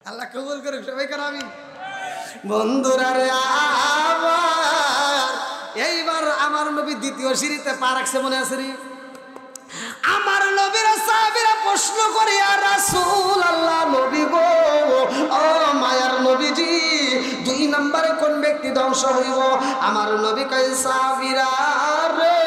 আল্লাহ কবুল করুক সবাই কেন আমি বন্ধুরা রে আবার এইবার আমার নবী দ্বিতীয় সিঁড়িতে পা রাখছে মনে আছে রে আমার নবীর সাহাবীরা প্রশ্ন করে ইয়া রাসূলুল্লাহ নবী গো ও মায়ার নবীজি দুই নম্বরে কোন ব্যক্তি ধ্বংস হইব আমার নবী কয় সাহাবীরা রে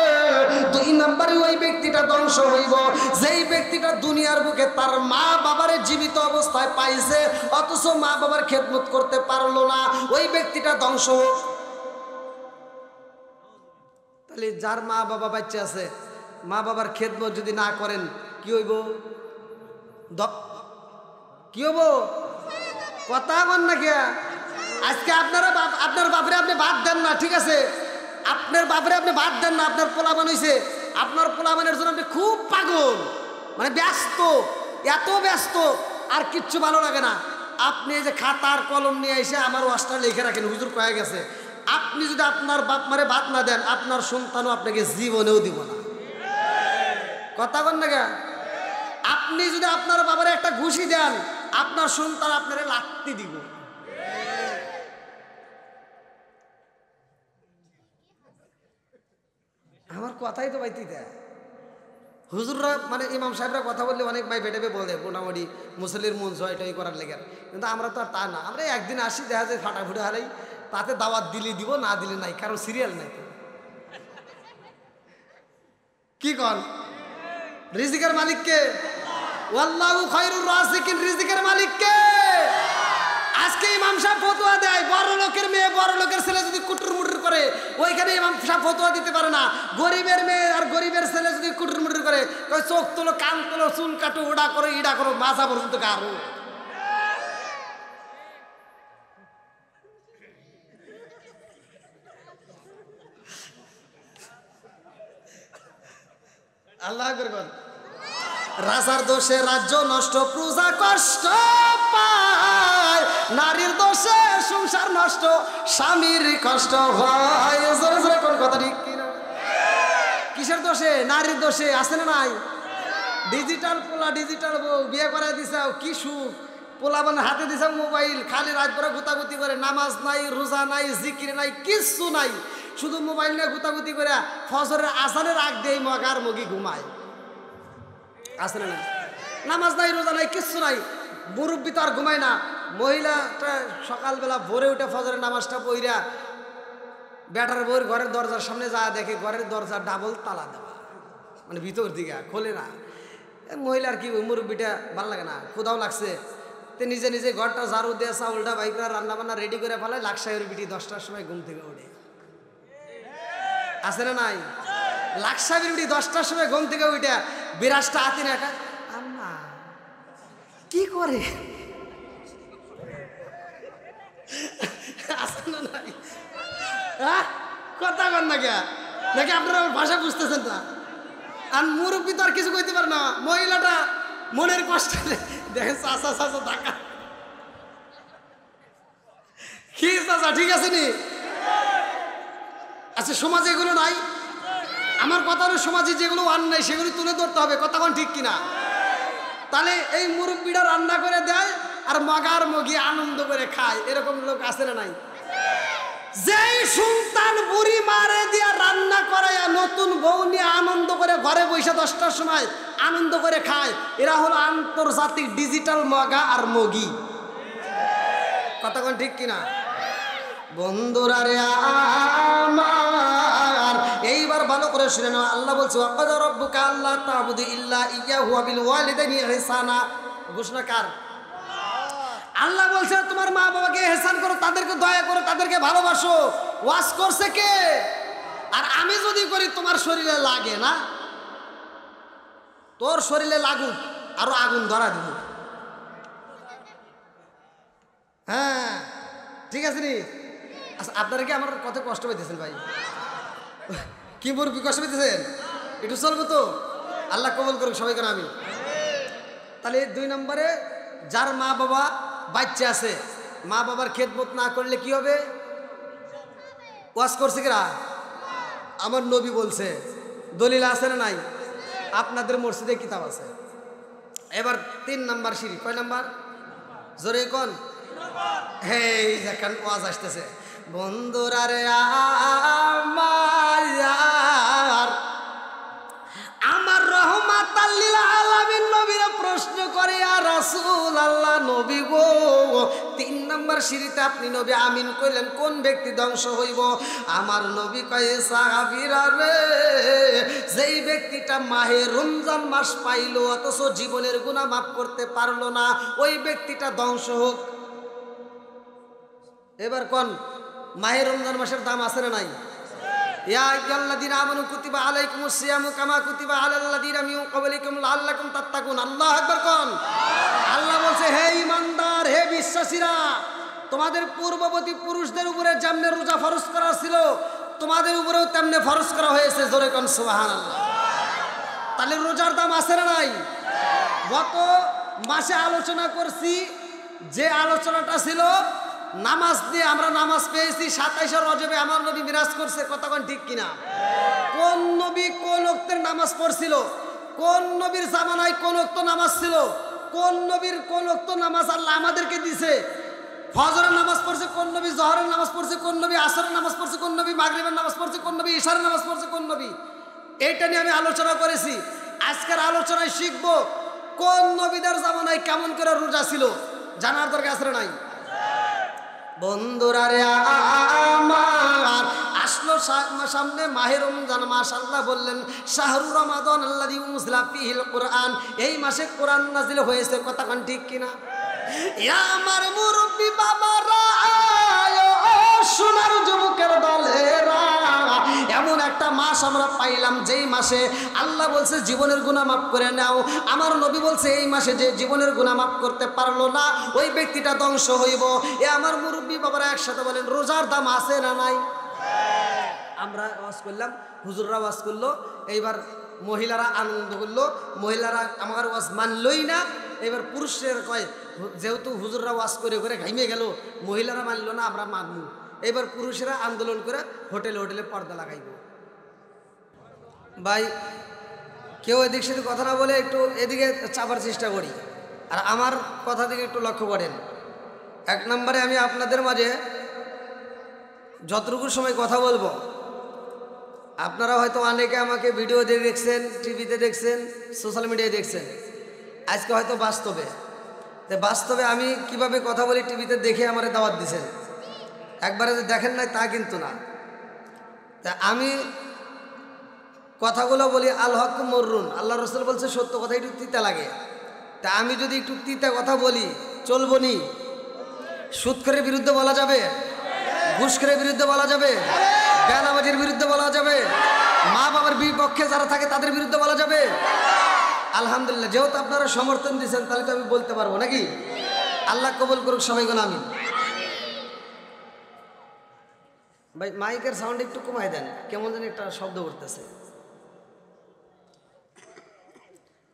দুই নম্বরে ওই ব্যক্তিটা ধ্বংস হইব যেই ব্যক্তিটা দুনিয়ার বুকে তার মা বাবারে জীবিত অবস্থায় পাইছে অথচ মা বাবার খেদমত করতে পারলো না ওই ব্যক্তিটা ধ্বংস হোক তাহলে যার মা বাবা বাচ্চা আছে মা বাবার খেদমত যদি না করেন কি হইব কি হইব কথা বল না কে আজকে আপনারা আপনার বাপরে আপনি বাদ দেন না ঠিক আছে আপনার বাপরে আপনি বাদ দেন না আপনার পোলাপান হইছে আপনার পোলাপানের জন্য আপনি খুব পাগল মানে ব্যস্ত এত ব্যস্ত আর কিচ্ছু ভালো লাগে না আপনি এই যে খাতার কলম নিয়ে এসে আমার ওয়াজটা লিখে রাখেন হুজুর কয়ে গেছে আপনি যদি আপনার বাপ মারে বাদ না দেন আপনার সন্তানও আপনাকে জীবনেও দিব না কথা বল না কে আপনি যদি আপনার বাবার একটা ঘুষি দেন আপনার সন্তান আপনারে লাত্তি দিব আমার কথাই তো বাইতি দেয় হুজুররা মানে ইমাম সাহেবরা কথা বললে অনেক ভাই বেটাবে বলে মোটামুটি মুসল্লির মন জয়টাই করার লেগে কিন্তু আমরা তো আর তা না আমরা একদিন আসি দেখা যায় ফাটাফুটি হারাই তাতে দাওয়াত দিলে দিব না দিলে নাই কারণ সিরিয়াল নাই তো কি কন রিজিকের মালিককে ওয়াল্লাহু খায়রুর রাযিকিন রিজিকের মালিককে আজকে ইমাম সাহেব ফতোয়া দেয় বড় লোকের মেয়ে বড় লোকের ছেলে যদি কুটুর মুটুর করে ওইখানে ইমাম সাহেব ফতোয়া দিতে পারে না গরিবের মেয়ে আর গরিবের ছেলে যদি কুটুর মুটুর করে কই চোখ তোলো কান তোলো চুল কাটো ওডা করো ইডা করো মাথা পর্যন্ত গারো আল্লাহ করবেন রাজার দোষে রাজ্য নষ্ট প্রজা কষ্ট পায় নারীর দোষে সংসার নষ্ট স্বামীর কষ্ট হয় জোরে জোরে কোন কথা ঠিক কিনা কিসের দোষে নারীর দোষে আছে না নাই ডিজিটাল পোলা ডিজিটাল বউ বিয়ে করে দিছাও কি সুখ পোলা মানে হাতে দিছাও মোবাইল খালি রাত ভরা গুতাগুতি করে নামাজ নাই রোজা নাই জিকির নাই কিচ্ছু নাই শুধু মোবাইল নিয়ে গুতাগুতি করে ফজরের আজানের আগ দিয়ে মগার মগি ঘুমায় আছে না নামাজ নাই রোজা নাই কিচ্ছু নাই মুরব্বী তো আর ঘুমায় না মহিলাটা সকালবেলা ভোরে উঠে ফজরের নামাজটা পইরা ব্যাটার বউর ঘরের দরজার সামনে যা দেখে ঘরের দরজা ডাবল তালা দেওয়া মানে ভিতর দিকে খোলে না মহিলার কি মুরব্বীটা ভালো লাগে না ক্ষুধাও লাগছে তে নিজে নিজে ঘরটা ঝাড়ু দিয়ে চাউলটা বাইক করে রান্না বান্না রেডি করে ফেলায় লাকসাইয়ের বিটি 10টার সময় ঘুম থেকে ওঠে আছে না নাই লাকসাইয়ের বিটি 10টার সময় ঘুম থেকে উঠে বিরাজটা হাতি না একা আম্মা কি করে আছে না নাই কথা কর না কে নাকি আপনারা ভাষা বুঝতেছেন না আর মুরব্বী তো আর কিছু কইতে পারে না মহিলাটা মনের কষ্ট দেখেন চাচা চাচা ধাক্কা কি চাচা ঠিক আছে নি আচ্ছা সমাজে এগুলো নাই আমার কথা হলো সমাজে যেগুলো অন্যায় সেগুলো তুলে ধরতে হবে কথা কোন ঠিক কিনা তাহলে এই মুরব্বীরা রান্না করে দেয় আর মগার মগি আনন্দ করে খায় এরকম লোক আছে না নাই যেই সন্তান বুড়ি মারে দিয়া রান্না করায় নতুন বউ নিয়ে আনন্দ করে ঘরে বসে 10টার সময় আনন্দ করে খায় এরা হলো আন্তর্জাতিক ডিজিটাল মগা আর মগি কথা কোন ঠিক কিনা বন্ধুরা রে আমার এইবার ভালো করে শুনে নাও আল্লাহ বলছে ওয়াকাদা রাব্বুকা আল্লা তা'বুদু ইল্লা ইয়্যাহু ওয়া বিল ওয়ালিদাইনি ইহসানা ঘোষণা কার আল্লাহ বলছে তোমার মা বাবাকে ইহসান করো তাদেরকে দয়া করো তাদেরকে ভালোবাসো ওয়াজ করছে কে আর আমি যদি করি তোমার শরীরে লাগে না তোর শরীরে লাগুক আরো আগুন ধরা দিব হ্যাঁ ঠিক আছে নি আচ্ছা আপনারা কি আমার কত কষ্ট পাইতেছেন ভাই কি মুরব্বী কষ্ট পেতেছেন একটু চলবো তো আল্লাহ কবুল করুক সবাই করে আমি তাহলে 2 নম্বরে যার মা বাবা বাচ্চা আছে মা বাবার খেদমত না করলে কি হবে ওয়াজ করছে কিরা আমার নবী বলছে দলিল আছে না নাই আপনাদের মসজিদে কিতাব আছে এবার 3 নাম্বার সিঁড়ি কয় নাম্বার জোরে কোন এই দেখেন ওয়াজ আসতেছে বন্ধুরা রে আমার রহমাতাল লিল আলামিন নবীরা প্রশ্ন করে ইয়া রাসূলুল্লাহ নবী গো 3 নম্বর সিঁড়িতে আপনি নবী আমিন কইলেন কোন ব্যক্তি ধ্বংস হইব আমার নবী কয় সাহাবীরা রে যেই ব্যক্তিটা মাহে রমজান মাস পাইলো অথচ জীবনের গুনাহ মাফ করতে পারলো না ওই ব্যক্তিটা ধ্বংস হোক। এবার কোন মাহে রমজান মাসের দাম আছে না নাই? ইয়া আইয়ুহাল্লাযীনা আমানু কুতিবা আলাইকুমুস সিয়ামু কামা কুতিবা আলাল্লাযীনা মিন ক্বাবলিকুম লাআল্লাকুম তাত্তাকুন। আল্লাহু আকবার কোন। আল্লাহ বলছে হে ঈমানদার হে বিশ্বাসীরা তোমাদের পূর্ববর্তী পুরুষদের উপরে যেমনে রোজা ফরজ করা ছিল তোমাদের উপরেও তেমনে ফরজ করা হয়েছে। জোরে কোন সুবহানাল্লাহ। তাহলে রোজার দাম আছে না নাই? গত মাসে আলোচনা করছি যে আলোচনাটা ছিল নামাজ দিয়ে আমরা নামাজ পেয়েছি 27 রজবে আমার নবী মিরাজ করছে কথা কোন ঠিক কিনা? কোন নবী কোন ওয়াক্তের নামাজ পড়ছিল? কোন নবীর জামানায় কোন ওয়াক্ত নামাজ ছিল? কোন নবীর কোন ওয়াক্ত নামাজ আল্লাহ আমাদেরকে দিয়েছে? ফজরের নামাজ পড়ছে কোন নবী? জোহরের নামাজ পড়ছে কোন নবী? আসরের নামাজ পড়ছে কোন নবী? মাগরিবের নামাজ পড়ছে কোন নবী? ইশারের নামাজ পড়ছে কোন নবী? এইটা নিয়ে আমি আলোচনা করেছি। আজকের আলোচনায় শিখব কোন নবীদের জামানায় কেমন করে রোজা ছিল জানার দরকার আছে নাই? বন্ধুরা রে আমার আসলো সামনে মাহে রমজান মাস। আল্লাহ বললেন শাহরু রমাদান আল্লাযী উনজিলা ফীহিল কুরআন এই মাসে কোরআন নাযিল হয়েছে কথা কোন ঠিক কিনা? আমার মুরব্বি বাবারা সোনার যুবকের দলেরা এমন একটা মাস আমরা পাইলাম যেই মাসে আল্লাহ বলছে জীবনের গুনাহ মাফ করে নাও। আমার নবী বলছে এই মাসে যে জীবনের গুনাহ মাফ করতে পারলো না ওই ব্যক্তিটা ধ্বংস হইব। এ আমার মুরব্বি বাবারা একসাথে বলেন রোজার দাম আছে না নাই? আমরা ওয়াজ করলাম হুজুররা ওয়াজ করলো এইবার মহিলারা আনন্দ করলো মহিলারা আমার ওয়াজ মানলই না। এবার পুরুষের কয় যেহেতু হুজুররা ওয়াজ করে করে ঘাইমে গেল মহিলারা মানলো না আমরা মানবো। এবার পুরুষেরা আন্দোলন করে হোটেলে হোটেলে পর্দা লাগাইব। ভাই কেউ এদিক সেদিক কথা না বলে একটু এদিকে চাপার চেষ্টা করি আর আমার কথা দিকে একটু লক্ষ্য করেন। 1 নম্বরে আমি আপনাদের মাঝে যতটুকু সময় কথা বলবো আপনারা হয়তো অনেকে আমাকে ভিডিওতে দেখছেন টিভিতে দেখছেন সোশ্যাল মিডিয়ায় দেখছেন আজকে হয়তো বাস্তবে আমি কিভাবে কথা বলি টিভিতে দেখে আমারে দাওয়াত দিছেন একবারে যে দেখেন নাই তা কিন্তু না। তা আমি কথাগুলো বলি আল হক মররুন আল্লাহ রসুল বলছে সত্য কথা একটু তিতা লাগে। তা আমি যদি একটু তিতা কথা বলি চলবো নি? সুদখোরের বিরুদ্ধে বলা যাবে? ঘুষখোরের বিরুদ্ধে বলা যাবে? বেনামাজির বিরুদ্ধে বলা যাবে? মা বাবার বিপক্ষে যারা থাকে তাদের বিরুদ্ধে বলা যাবে? আলহামদুলিল্লাহ যেহেতু আপনারা সমর্থন দিচ্ছেন তাহলে তো আমি বলতে পারবো নাকি? আল্লাহ কবুল করুক সবাইকে আমিন। ভাই মাইকের সাউন্ড একটু কমাই দেন কেমন যেন একটা শব্দ করতেছে।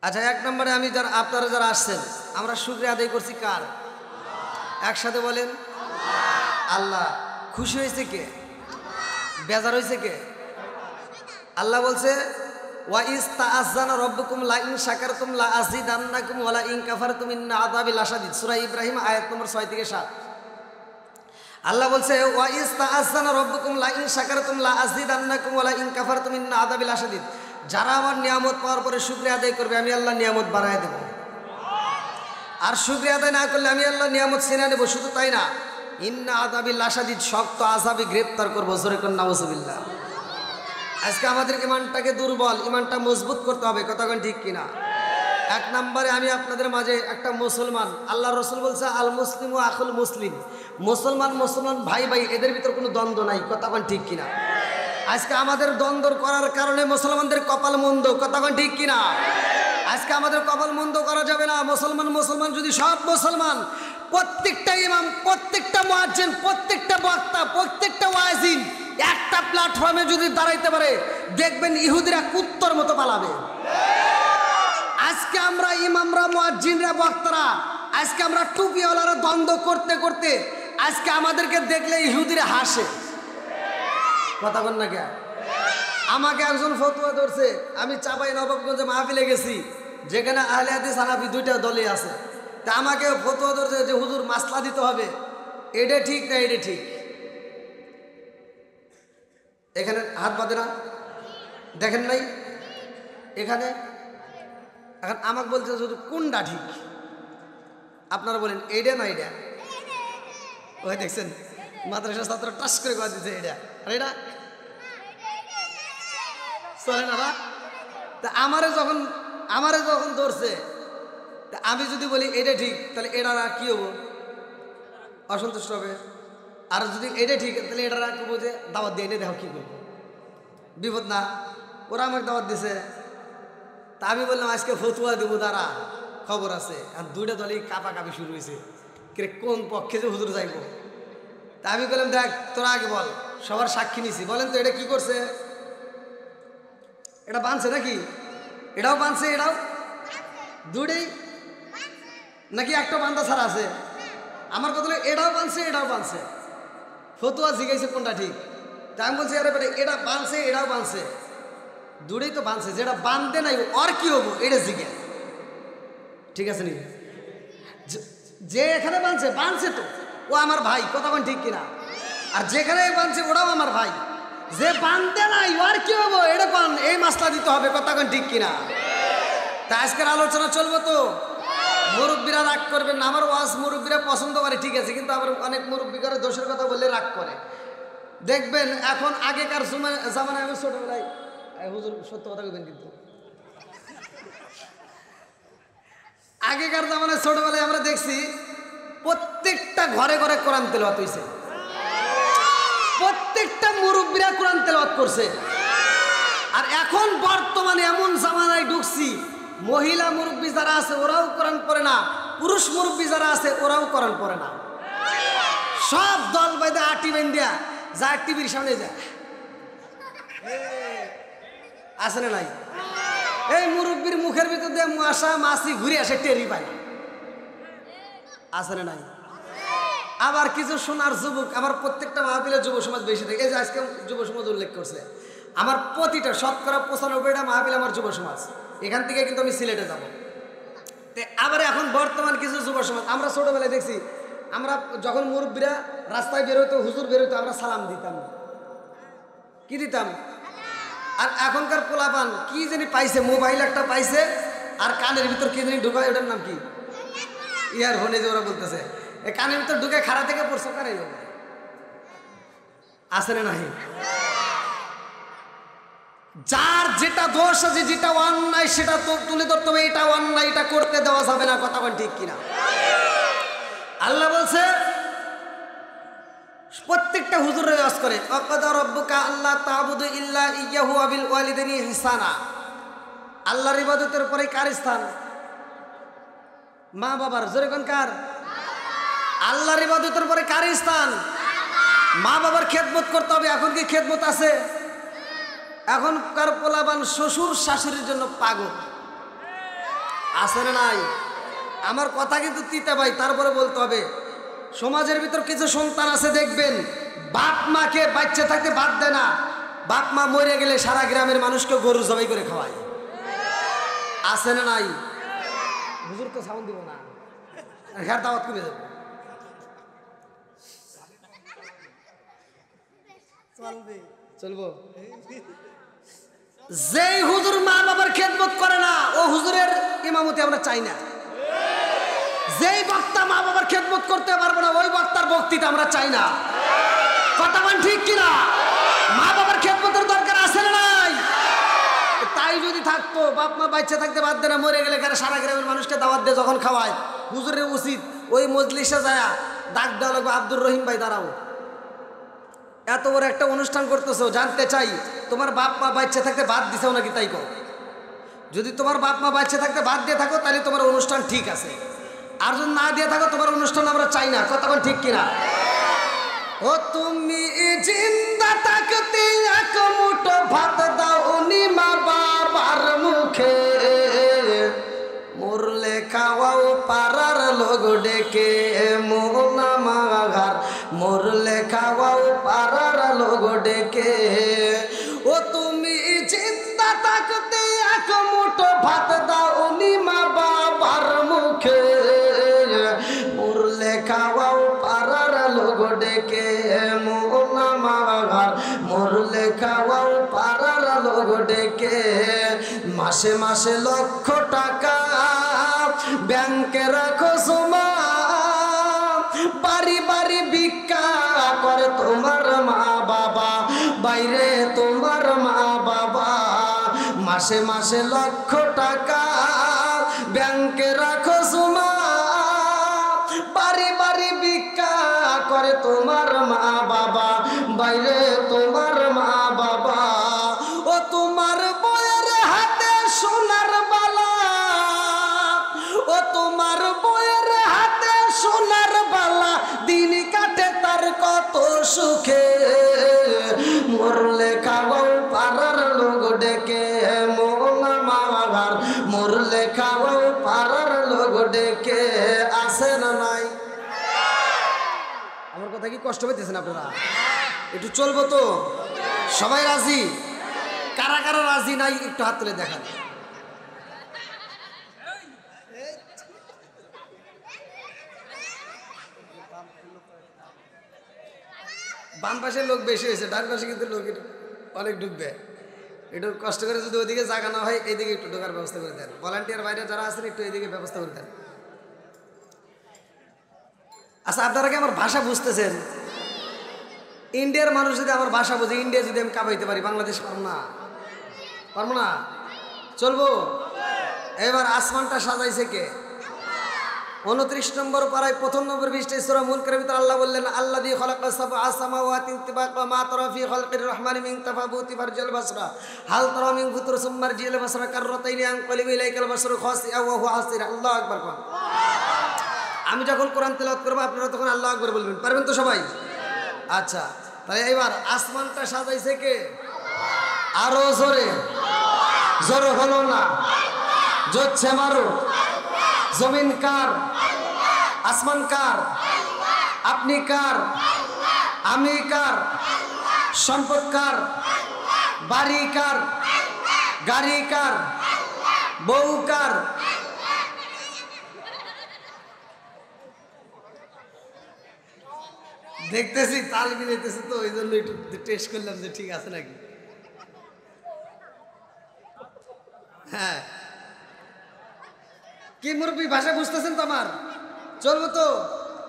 আচ্ছা 1 নম্বরে আমি আপনারা যারা আসছেন আমরা শুকরিয়া আদায় করছি কার? একসাথে বলেন আল্লাহ। খুশি হয়েছে কে? বেজার হয়েছে কে? আল্লাহ বলছে ওয়া ইস্তাআযানা রাব্বুকুম লা ইন শাকারতুম লা আযীদান্নাকুম ওয়া লা ইন কাফারতুম ইন্না আযাবি লাশাদীদ। সূরা ইব্রাহিম আয়াত নম্বর 6 থেকে 7। আল্লাহ বলছে ওয়া ইস্তাআযানা রাব্বুকুম লা ইন শাকারতুম লা আযীদান্নাকুম ওয়া লা ইন কাফারতুম ইন্না আযাবি লাশাদীদ। যারা আমার নিয়ামত পাওয়ার পরে শুকরিয়া আদায় করবে আমি আল্লাহ নিয়ামত বাড়ায় দেব আর শুকরিয়া আদায় না করলে আমি আল্লাহ নিয়ামত ছিনিয়ে নেব। শুধু তাই না ইন্না আযাবি লাশাদীদ শক্ত আযাবে গ্রেফতার করব। জোরে কোন নাউযুবিল্লাহ। আজকে আমাদের ইমানটাকে দুর্বল ইমানটা মজবুত করতে হবে কথা কোন ঠিক কিনা? 1 নম্বরে আমি আপনাদের মাঝে একটা মুসলমান আল্লাহ রসুল বলছে আল মুসলিমু আখুল মুসলিম মুসলমান ভাই ভাই এদের ভিতর কোনো দ্বন্দ্ব নাই কথা কোন ঠিক কিনা? আজকে আমাদের দ্বন্দ্ব করার কারণে মুসলমানদের কপাল মন্দ কথা কোন ঠিক কিনা? আজকে আমাদের কপাল মন্দ করা যাবে না। মুসলমান যদি সব মুসলমান প্রত্যেকটা ইমাম প্রত্যেকটা মুয়াজ্জিন প্রত্যেকটা বক্তা প্রত্যেকটা ওয়াজিন একটা প্ল্যাটফর্মে যদি দাঁড়াইতে পারে দেখবেন ইহুদিরা কুত্তর মতো পালাবে। আজকে আমরা ইমামরা মুয়াজ্জিনরা বক্তারা আজকে আমরা টুপিওয়ালারা দ্বন্দ্ব করতে করতে আজকে আমাদেরকে দেখলে ইহুদিরা হাসে কথা বল না কে? আমাকে একজন ফতোয়া ধরছে আমি চাঁপাই নবাবগঞ্জে মাহফিলে গেছি যেখানে আহলে হাদিস হানাফি 2টা দলই আছে। তা আমাকে ফতোয়া ধরছে যে হুজুর মাসলা দিতে হবে, এটা ঠিক না এটা ঠিক। এখানে হাত বাঁধে না, দেখেন নাই এখানে। এখন আমাকে বলছে শুধু কোনটা ঠিক, আপনারা বলেন এইটা না এইটা। ওই দেখছেন মাদ্রাসা ছাত্র টাস করে কথা দিচ্ছে এটা আর এটা চলে না। তা আমারে যখন ধরছে, তা আমি যদি বলি এটা ঠিক, তাহলে এটা কি হবো? অসন্তুষ্ট হবে। আর যদি এটা ঠিক তাহলে এটা রাখবো যে দাওয়াত দিয়ে এনে দেখো কি করবো, বিপদ না? ওরা আমাকে দাওয়াত দিছে, তা আমি বললাম আজকে ফতুয়া দেবো, দাঁড়া খবর আছে। আর দুইটা দলই কাপাকাপি শুরু হয়েছে, কে কোন পক্ষে যে হুজুর যাইব। তা আমি বললাম দেখ তোরা আগে বল, সবার সাক্ষী নিছি, বলেন তো এটা কি করছে? এটা বানছে নাকি? এটাও বানছে, এটাও দুইটাই নাকি একটা বান্দা ছাড়া আছে? আমার কথা হলো এটাও বানছে এটাও বানছে। ফতুয়া জিজ্ঞাসা কোনটা ঠিক, তা আমি বলছি আরে বেটা এটা বানছে এটাও বানছে, দুটোই তো বানছে, যেটা বানতে নাই আর কি হবো এটা জিজ্ঞেস। ঠিক আছে নি? যে এখানে বানছে বানছে তো ও আমার ভাই, কতক্ষণ ঠিক কিনা? আর যেখানে বানছে ওরাও আমার ভাই, যে বানতে নাই আর কি হবো এটা কোন এই মাসলা দিতে হবে, কতক্ষণ ঠিক কিনা? তা আজকের আলোচনা চলবো তো। মুরব্বীরা রাগ করবেন না, আমার ওয়াজ মুরব্বীরা পছন্দ করে ঠিক আছে, কিন্তু আবার অনেক মুরব্বী করে দোষের কথা বললে রাগ করে। দেখবেন এখন আগেকার জামানায়, আমি ছোটবেলায়, হুজুর সত্য কথা বলবেন কিন্তু, আগেকার জামানায় ছোটবেলায় আমরা দেখছি প্রত্যেকটা ঘরে ঘরে কোরআন তেলাওয়াত হইছে, প্রত্যেকটা মুরব্বীরা কোরআন তেলাওয়াত করছে। আর এখন বর্তমানে এমন জামানায় ঢুকছি, মহিলা মুরব্বী যারা আছে ওরাও কোরআন পড়ে না, পুরুষ মুরব্বী যারা আছে ওরাও কোরআন পড়ে না। সব দল বাইদে আটি বেন্দিয়া যা টিভির সামনে যায়, আছে না নাই? এই মুরব্বীর মুখের ভিতর দিয়ে মশা মাছি ঘুরে আসে, টেরি পায়, আছে না নাই? আবার কিছু সোনার যুবক, আমার প্রত্যেকটা মাহফিলে যুব সমাজ বেশি থাকে, এই যে আজকে যুব সমাজ উল্লেখ করছে, আমার প্রতিটা শতকরা 95টা মাহফিল আমার যুব সমাজ। এখান থেকে কিন্তু আমি সিলেটে যাব। আবার এখন বর্তমান কিছু যুব সমাজ, আমরা ছোটবেলায় দেখছি, আমরা যখন মুরব্বীরা রাস্তায় বেরোতো, হুজুর বেরোতো, আমরা সালাম দিতাম। কি দিতাম? আর এখনকার পোলাপান কি জানি পাইছে, মোবাইল একটা পাইছে, আর কানের ভিতর কি জানি ঢুকায়, ওটার নাম কি? ইয়ারফোনে যে ওরা বলতেছে, এই কানের ভিতর ঢুকে খাড়া থেকে পড়ছে, কারে আছে না নাই? যার যেটা দোষ আছে, যেটা অন্যায় সেটা তো তুলে ধরতে হবে, এটা অন্যায়, এটা করতে দেওয়া যাবে না, কথা ঠিক কিনা? আল্লাহ বলছে প্রত্যেকটা হুজুরের ওয়াজ করে, ওয়াকাদা রাব্বুকা আল্লা তা'বুদু ইল্লা ইয়্যাহু ওয়া বিল ওয়ালিদাইনি ইহসানা। আল্লাহর ইবাদতের পরে কার স্থান? মা বাবার। জোরে কোন কার? আল্লাহর ইবাদতের পরে কার স্থান? মা বাবার খেদমত করতে হবে। এখন কি খেদমত আছে? এখনকার পোলাবান শ্বশুর শাশুড়ির জন্য পাগল, আছে না নাই? আমার কথা কিন্তু তিতা ভাই, তারপরে বলতে হবে। সমাজের ভিতর কিছু সন্তান আছে দেখবেন বাপ মাকে বাচ্চা থাকতে বাদ দেয় না, বাপ মা মরে গেলে সারা গ্রামের মানুষকে গরু জবাই করে খাওয়ায়, আছে না নাই? হুজুর তো সাউন্ড দিব না, হ্যাঁ দাওয়াত কমে যাবে। চলবো। যেই হুজুর মা বাবার খেদমত করে না, ও হুজুরের ইমামতি আমরা চাই না। যেই বক্তা মা বাবার খেদমত করতে পারবো না, ওই বক্তার বক্তৃতা আমরা চাই না, কথা বলেন ঠিক কিনা? মা বাবার খেদমতের দরকার আছে না নাই? তাই যদি থাকতো, বাপ মা বাচ্চা থাকতে বাদ দেয় না, মরে গেলে সারা গ্রামের মানুষকে দাওয়াত দিয়ে যখন খাওয়ায়, হুজুরের উচিত ওই মজলিসে যায় ডাক দেওয়া লাগবে, আব্দুর রহিম ভাই দাঁড়াও, এত বড় একটা অনুষ্ঠান করতেছো, জানতে চাই তোমার বাপ মা বাচ্চা থাকতে বাদ দিছেও নাকি, তাই কও। যদি তোমার বাপ মা বাচ্চা থাকতে বাদ দিয়ে থাকো তাহলে তোমার অনুষ্ঠান ঠিক আছে, আর যদি না দিয়ে থাকো তোমার অনুষ্ঠান আমরা চাই না, কতক্ষণ ঠিক কিনা? ও তুমি জিন্দা থাকতে এক মুঠো ভাত দাও উনি মা বাবার মুখে, মরলে খাওয়াও পাড়ার লোক ডেকে, মোনা মাঘার মরলে খাওয়াও পাড়ার লোক ডেকে। ও তুমি জিন্দা থাকতে এক মুঠো ভাত দাও উনি মা বাবার মুখে, লোক ডেকে মন আমার মরলে খাওয়াও পাড়ার লোক ডেকে মাসে মাসে লক্ষ টাকা ব্যাংকে রাখো জমা বাড়ি বাড়ি ভিক্ষা করে তোমার মা বাবা বাইরে তোমার মা বাবা মাসে মাসে লক্ষ টাকা ব্যাংকে রাখো জমা বাড়ি বাড়ি ভিক্ষা করে তোমার মা বাবা বাইরে তোমার মা বাবা ও তোমার বউয়ের হাতে সোনার বালা ও তোমার বউয়ের হাতে সোনার বালা দিন কাটে তার কত সুখে মরলে খাওয়াও পাড়ার লোক ডেকে মন মাগার মরলে খাওয়াও পাড়ার লোক ডেকে আসে না নাই? আমার কথা কি কষ্ট পেতেছেন আপনারা? একটু চলবো তো? সবাই রাজি? কারা কারা রাজি নাই একটু হাত তুলে দেখান। বাম পাশের লোক বেশি হয়েছে, ডান পাশে কিন্তু লোক অনেক ঢুকবে। একটু কষ্ট করে যদি ওইদিকে জায়গা না হয় এইদিকে একটু ঢোকার ব্যবস্থা করে দেন। ভলান্টিয়ার বাইরে যারা আছেন একটু এইদিকে ব্যবস্থা করে দেন। আচ্ছা, আপনারা কি আমার ভাষা বুঝতেছেন? ইন্ডিয়ার মানুষ যদি আমার ভাষা বুঝে, ইন্ডিয়া যদি আমি কাবাইতে পারি, বাংলাদেশ পারবো না? পারবো না? চলবো? এবার আসমানটা সাজাইছে কে? 29 নম্বর পারায় 1 নম্বর পৃষ্ঠায় সূরা মুলকের ভিতরে আল্লাহ বললেন, আল্লাযী খালাকা সাবআ সামাওয়াতি তিবাকা মা তারা ফি খালকির রহমানি মিন তাফাবুতি ফারজাল বাসরা হাল তারা মিন ফুতুর সুম্মার জিল বাসরা কাররাতাইনি আনকালিবু ইলাইকাল বাসরু খাসিআ ওয়া হুয়া হাসির। আল্লাহু আকবার। আমি যখন কোরআন তেলাওয়াত করব আপনারা তখন আল্লাহু আকবার বলবেন, পারবেন তো সবাই? আচ্ছা, তাহলে এবার আসমানটা সাজাইছে কে? আরো জোরে। জোরে হলো না, জোরছে মারো। জমিন কার? আসমান কার? আপনি কার? আমি কার? সম্পদ কার? বাড়ি কার? গাড়ি কার? বউ কার? দেখতেছি তাল মিলাইতেছি তো, ওই জন্য একটু টেস্ট করলাম যে ঠিক আছে নাকি। হ্যাঁ, কি মুরব্বী ভাষা বুঝতেছেন তো আমার? চলবো তো?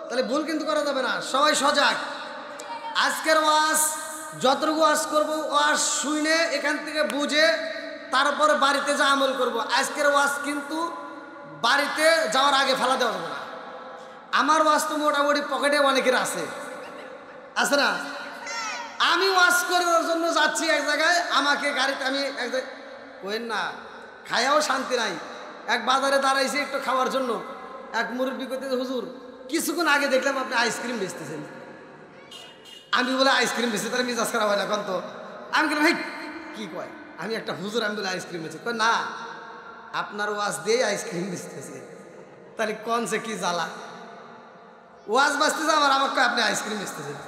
তাহলে ভুল কিন্তু করা যাবে না, সবাই সজাগ। আজকের ওয়াজ যতটুকু ওয়াজ করবো, ওয়াজ শুনে এখান থেকে বুঝে তারপরে বাড়িতে যা আমল করব। আজকের ওয়াজ কিন্তু বাড়িতে যাওয়ার আগে ফেলা দেওয়া যাবে না। আমার ওয়াজ তো মোটামুটি পকেটে অনেকের আছে না? আমি ওয়াজ করার জন্য যাচ্ছি এক জায়গায়, আমাকে গাড়িতে আমি এক জায়গায় কইন না, খায়াও শান্তি নাই। এক বাজারে দাঁড়াইছি একটু খাওয়ার জন্য, এক মুরব্বী করতেছে, হুজুর কিছুক্ষণ আগে দেখলাম আপনি আইসক্রিম বেচতেছেন। আমি বলে আইসক্রিম বেচতে, তাহলে মিজাজ খারাপ হয় না কন তো? আমি বললাম, ভাই কি কয়, আমি একটা হুজুর, আমি বলে আইসক্রিম বেচি। কয় না, আপনার ওয়াজ দিয়ে আইসক্রিম বেচতেছে। তাহলে কোন সে কি জ্বালা? ওয়াজ বাঁচতেছে আমার, আমাকে আপনি আইসক্রিম বেচতেছেন।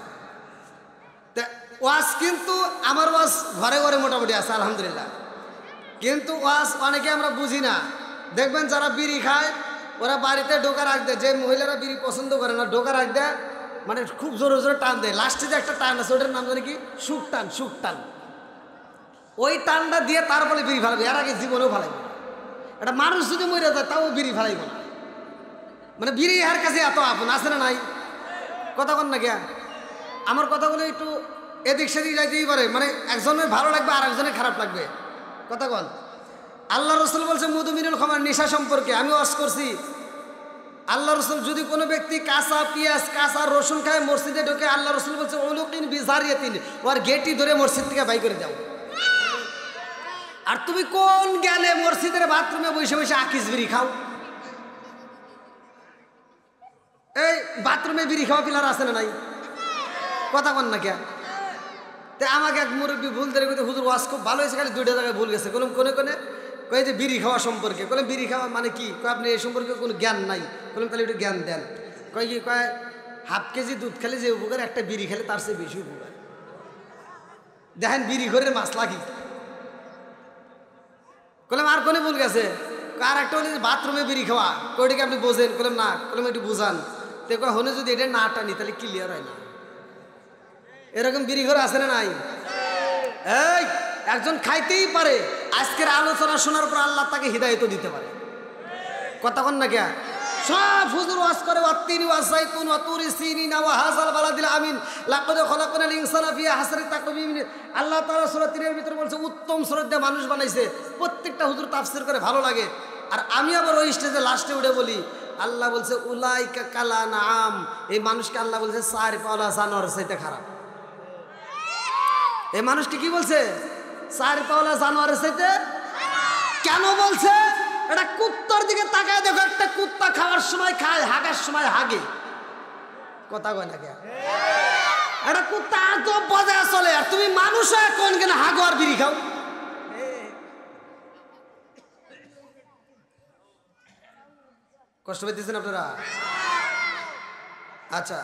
ওয়াজ কিন্তু আমার ওয়াজ ঘরে ঘরে মোটামুটি আছে আলহামদুলিল্লাহ, কিন্তু ওয়াজ অনেকে আমরা বুঝি না। দেখবেন যারা বিড়ি খায় ওরা বাড়িতে ঢোকা রাখ দেয়, যে মহিলারা বিড়ি পছন্দ করে না ঢোকা রাখ দেয়, মানে খুব জোরে জোরে টান দেয়। লাস্টে যে একটা টান আছে ওটার নাম জানি কি, সুখ টান। সুখ টান, ওই টানটা দিয়ে তারপরে বিড়ি ফেলাবে, এর আগে জীবনেও ফেলাইব। একটা মানুষ যদি মরে যায় তাও বিড়ি ফেলাইব না, মানে বিড়ি এর কাছে এত আপন আছে না নাই? কথা কন না গিয়া, আমার কথাগুলো একটু এদিক সেদিক যাইতেই পারে, মানে একজনের ভালো লাগবে আর একজনের খারাপ লাগবে। কথা কন। আল্লাহ রসুল বলছে মধুমিনুল খামার নেশা সম্পর্কে, আমি ওয়াজ করছি। আল্লাহ রসুল যদি কোনো ব্যক্তি কাঁচা পেঁয়াজ কাঁচা রসুন খায় মসজিদে ঢোকে, আল্লাহ রসুল বলছে উলুকিন বিজারিয়াতিন, ওর গেটি ধরে মসজিদ থেকে বাই করে দাও। আর তুমি কোন জ্ঞানে মসজিদের বাথরুমে বসে বসে আকিস বিড়ি খাও? এই বাথরুমে বিড়ি খাওয়া পিলার আছে না নাই? কথা কন না কে? তো আমাকে এক মুরব্বী ভুল ধরে কইতে, হুজুর ওয়াজ খুব ভালো হয়েছে, খালি 2টা জায়গায় ভুল গেছে। বললাম কোনে কোনে? কয়ে যে বিড়ি খাওয়া সম্পর্কে। বললাম বিড়ি খাওয়া মানে কি? কয় আপনি এই সম্পর্কে কোনো জ্ঞান নাই। বললাম তাহলে একটু জ্ঞান দেন। কয় কি? কয় হাফ কেজি দুধ খেলে যে উপকার, একটা বিড়ি খেলে তার চেয়ে বেশি উপকার। দেখেন বিড়ি ঘরের মাসলা কি। বললাম আর কোনে ভুল গেছে? আর একটা হলে বাথরুমে বিড়ি খাওয়া, কয়টাকে আপনি বোঝেন? বললাম না। বললাম একটু বুঝান। তে কয় হনে যদি এটা না টানি তাহলে ক্লিয়ার হয় না। এরকম বিড়ি ঘর আছে না নাই? এই একজন খাইতেই পারে, আজকের আলোচনা শোনার পর আল্লাহ তাকে হিদায়ত দিতে পারে। কথা কন না কে? সব হুজুর ওয়াজ করে ওয়াত্তিনি ওয়াসাইতুন ওয়া তুরি সিনিনা ওয়া হাযাল বালাদিল আমিন লাকাদ খলাকনাল ইনসানা ফি আহসানি তাকওয়িম। আল্লাহ তাআলা সূরা 3 এর ভিতরে বলছে উত্তম সূরা দিয়ে মানুষ বানাইছে। প্রত্যেকটা হুজুর তাফসীর করে ভালো লাগে। আর আমি আবার ওই স্টেজে লাস্টে উঠে বলি আল্লাহ বলছে উলাইকা কালানাম, এই মানুষকে আল্লাহ বলছে চার পাওয়া জানোয়ারের চাইতে খারাপ। এই মানুষটি কি বলছে? চার পাওয়া জানোয়ারের চাইতে। কেন বলছে? এটা কুত্তার দিকে তাকায় দেখো, একটা কুত্তা খাওয়ার সময় খায়, হাগার সময় হাগে। কথা কয় না কে? একটা কুত্তা আর তো বজায় চলে, আর তুমি মানুষ হয়ে কোন কেন হাগো আর বিড়ি খাও? কষ্ট পেতেছেন আপনারা? আচ্ছা,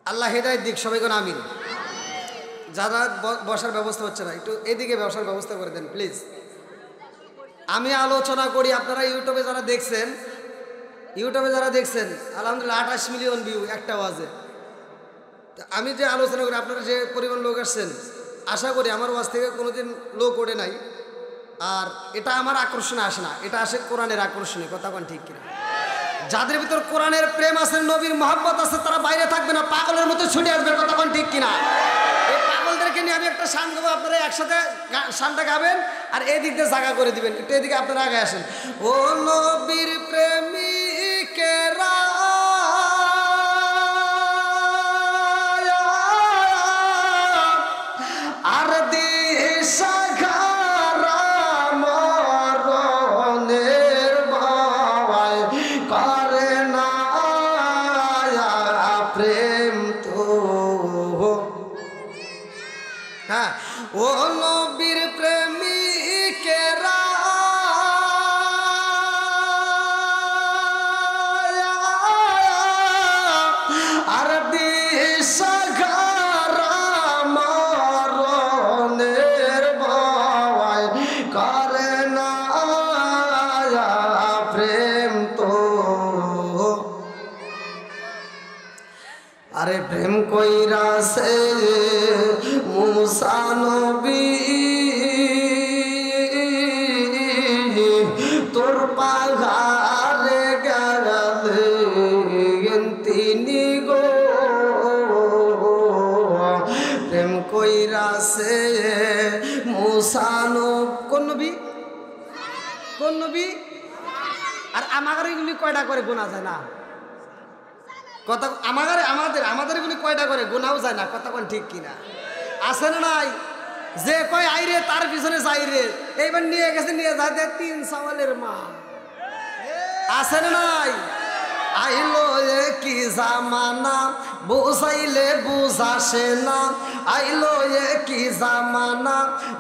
আল্লাহ হেদায়েত দিক সবাই কোন আমিন। যারা বসার ব্যবস্থা হচ্ছে না একটু এদিকে বসার ব্যবস্থা করে দেন প্লিজ। আমি আলোচনা করি, আপনারা ইউটিউবে যারা দেখছেন আলহামদুলিল্লাহ 28 মিলিয়ন ভিউ একটা ওয়াজে। আমি যে আলোচনা করি, আপনারা যে পরিমাণ লোক আসছেন, আশা করি আমার ওয়াজ থেকে কোনোদিন লোক ওঠে নাই। আর এটা আমার আকর্ষণে আসে না, এটা আসে কোরআনের আকর্ষণে। কথা কোন ঠিক কিনা? যাদের ভিতর কোরআনের প্রেম আছে, নবীর মহব্বত আছে, তারা বাইরে থাকবে না, পাগলের মতো ছুটে আসবে। কথা কোন ঠিক কিনা? এই পাগলদেরকে নিয়ে আমি একটা শান গাবো, আপনারা একসাথে শানটা গাবেন আর এদিক দিয়ে জায়গা করে দিবেন। একটু এদিকে আপনারা আগে আসেন। ও নবীর প্রেমিকেরা আর দিশা ও নবীর প্রেমিকেরা আর দিশাহারা মরণের ভয় করে না প্রেম তো। আরে প্রেম কইরাছে মুসা নবী তোর পাহাড়ে গেলেন তিনি গো। প্রেম কইরাছে মুসা কোন নবী? কোন নবী? আর আমাদের এগুলি কয়টা করে গোনা যায় না? কথা আমাদের এগুলি কয়টা করে গোনাও যায় না? কথা কোন ঠিক কিনা? আছে না নাই? যে কয় আইরে তার পিছনে যাই রে, এইবার নিয়ে গেছে, নিয়ে যাতে 3 সওয়ালের মা। আছে না নাই? আইলো কি জামানা বুঝাইলে বুঝাসে না, আইলো কি জামানা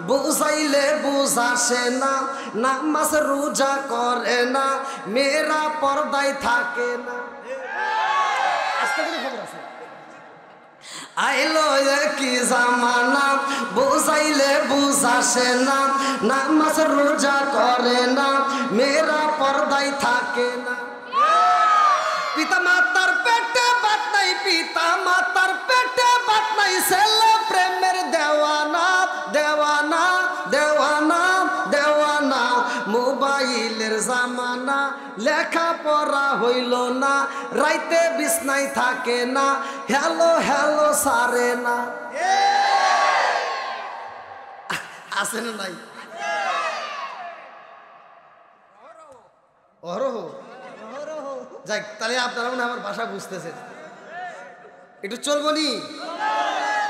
বুঝাইলে বুঝাসে না, নামাজ রোজা করে না, মেয়েরা পর্দায় থাকে না। আজকে খবর আছে। আইলো কি জামানা বুঝাইলে বুঝাসে না, নামাজ রোজা করে না, মেয়েরা পর্দায় থাকে না। পিতা মাতার পেটে বাত নাই, পিতা মাতার পেটে বাত নাই, ছেলে প্রেমের দেওয়ানা দেওয়ানা দেওয়ানা দেওয়ানা। মোবাইলের জামানা, লেখা পড়া হইল না, রাইতে বিছনায় থাকে না, হ্যালো হ্যালো সারে না। আছে না নাই? অহরহ। যাক, তাহলে আপনারা মনে আমার ভাষা বুঝতেছেন। একটু চলবো নি?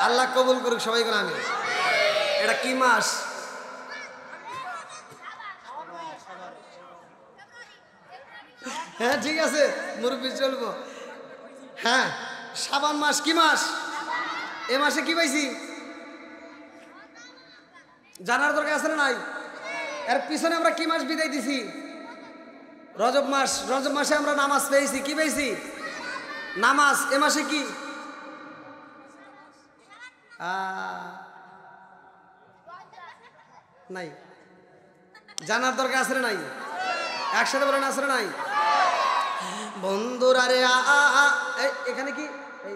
আল্লাহ কবুল করুক সবাই করে। আমি এটা কি মাস? হ্যাঁ ঠিক আছে, মুরব্বী চলবো। হ্যাঁ, শাবান মাস। কি মাস? এ মাসে কি পাইছি জানার দরকার আছে না নাই? এর পিছনে আমরা কি মাস বিদায় দিছি? রজব মাস। রজব মাসে আমরা নামাজ পেয়েছি। কি পেয়েছি? নামাজ। এ মাসে কি? নাই। জানার দরকার আছে না নাই? একসাথে বলেন আছে না নাই? বন্ধুরা রে এখানে কি এই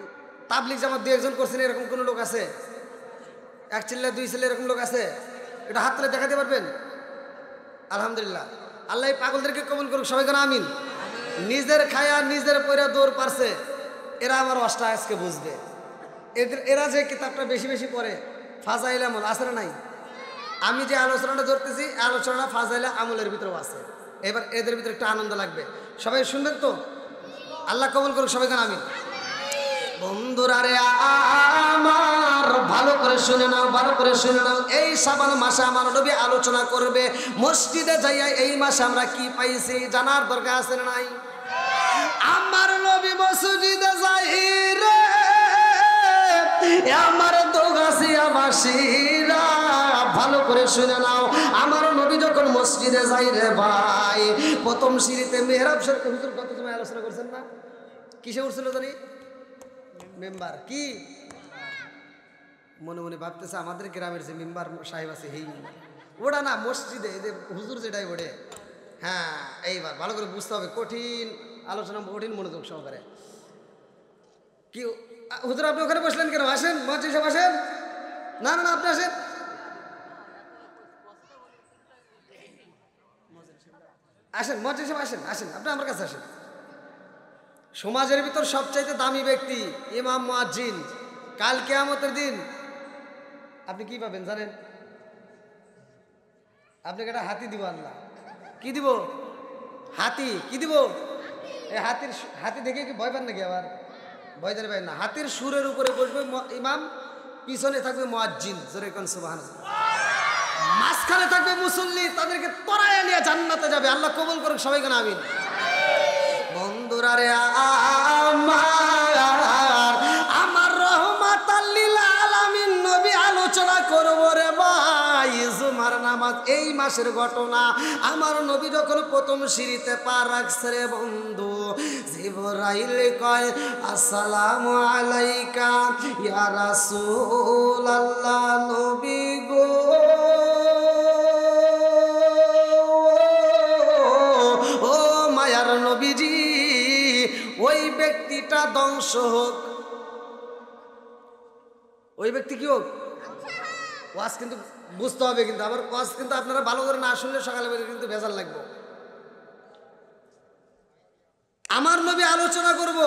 তাবলিগ জামাত 2-1 জন করছেন এরকম কোন লোক আছে? 1 ছেলে 2 ছেলে এরকম লোক আছে? এটা হাত তুলে দেখাতে পারবেন? আলহামদুলিল্লাহ, আল্লাহ এই পাগলদেরকে কবুল করুক, সবাই কেন আমিন। নিজের খায়া নিজের পয়রা দৌড় পারছে, এরা আমার অষ্টা আজকে বুঝবে। এরা যে কিতাবটা বেশি বেশি পড়ে, ফাজাইল আমল আছে না নাই? আমি যে আলোচনাটা ধরতেছি, আলোচনাটা ফাজাইল আমলের ভিতরেও আছে। এবার এদের ভিতরে একটু আনন্দ লাগবে, সবাই শুনবেন তো? আল্লাহ কবুল করুক, সবাই কেন আমিন। বন্ধুরা রে আমার ভালো করে শুনে নাও, ভালো করে শুনে নাও। এই শাবান মাসে আমার নবী আলোচনা করবে মসজিদে যাইয়া। এই মাসে আমরা কি পাইছি জানার দরকার আছে না নাই? আমার নবী মসজিদে যাই রে আমার দোগাছিয়া বাসীরা, ভালো করে শুনে নাও। আমার নবী যখন মসজিদে যাই রে ভাই, প্রথম সিঁড়িতে মেহরাব শরীফ। হুজুর কত সময় আলোচনা করছেন না? কিসে উঠছিল জানি? মেম্বার কি মনে মনে ভাবতেছে আমাদের গ্রামের যে মেম্বার সাহেব আছে এই মেম্বার ওটা না, মসজিদে এই যে হুজুর যেটাই ওঠে। হ্যাঁ, এইবার ভালো করে বুঝতে হবে, কঠিন আলোচনা, কঠিন মনোযোগ সহকারে। কি হুজুর আপনি ওখানে বসলেন কেন? আসেন মসজিদ সাহেব আসেন। না না না, আপনি আসেন। আসেন মসজিদ সাহেব আসেন, আসেন আপনি আমার কাছে আসেন। সমাজের ভিতর সবচাইতে দামি ব্যক্তি ইমাম মুয়াজ্জিন। কাল কিয়ামতের দিন আপনি কি পাবেন জানেন? আপনাকে একটা হাতি দিব আল্লাহ। কি দিব? হাতি। কি দিব? এই হাতি দেখে কি ভয় পান নাকি? আবার ভয় জানি পাই না। হাতির সুরের উপরে বসবে ইমাম, পিছনে থাকবে মুয়াজ্জিন, জোরে কোন সুবহানাল্লাহ। মাঝখানে থাকবে মুসল্লি, তাদেরকে তরায় নিয়ে জান্নাতে যাবে। আল্লাহ কবুল করুক, সবাই কেন আমিন। বন্ধুরা রে আমার রহমাতাল লিল আলামিন নবী আলোচনা করব রে ভাই জুমার নামাজ। এই মাসের ঘটনা, আমার নবী যখন প্রথম সিঁড়িতে পা রাখছে রে বন্ধু, জিবরাইল কয় আসসালামু আলাইকা ইয়া রাসূলুল্লাহ, নবী গো ও মায়ার নবীজি, ওই ব্যক্তিটা ধ্বংস হোক। ওই ব্যক্তি কি হোক? ওয়াজ কিন্তু বুঝতে হবে, কিন্তু আবার ওয়াজ কিন্তু আপনারা ভালো করে না শুনলে সকালে কিন্তু ভেজাল লাগবে। আমার নবী আলোচনা করব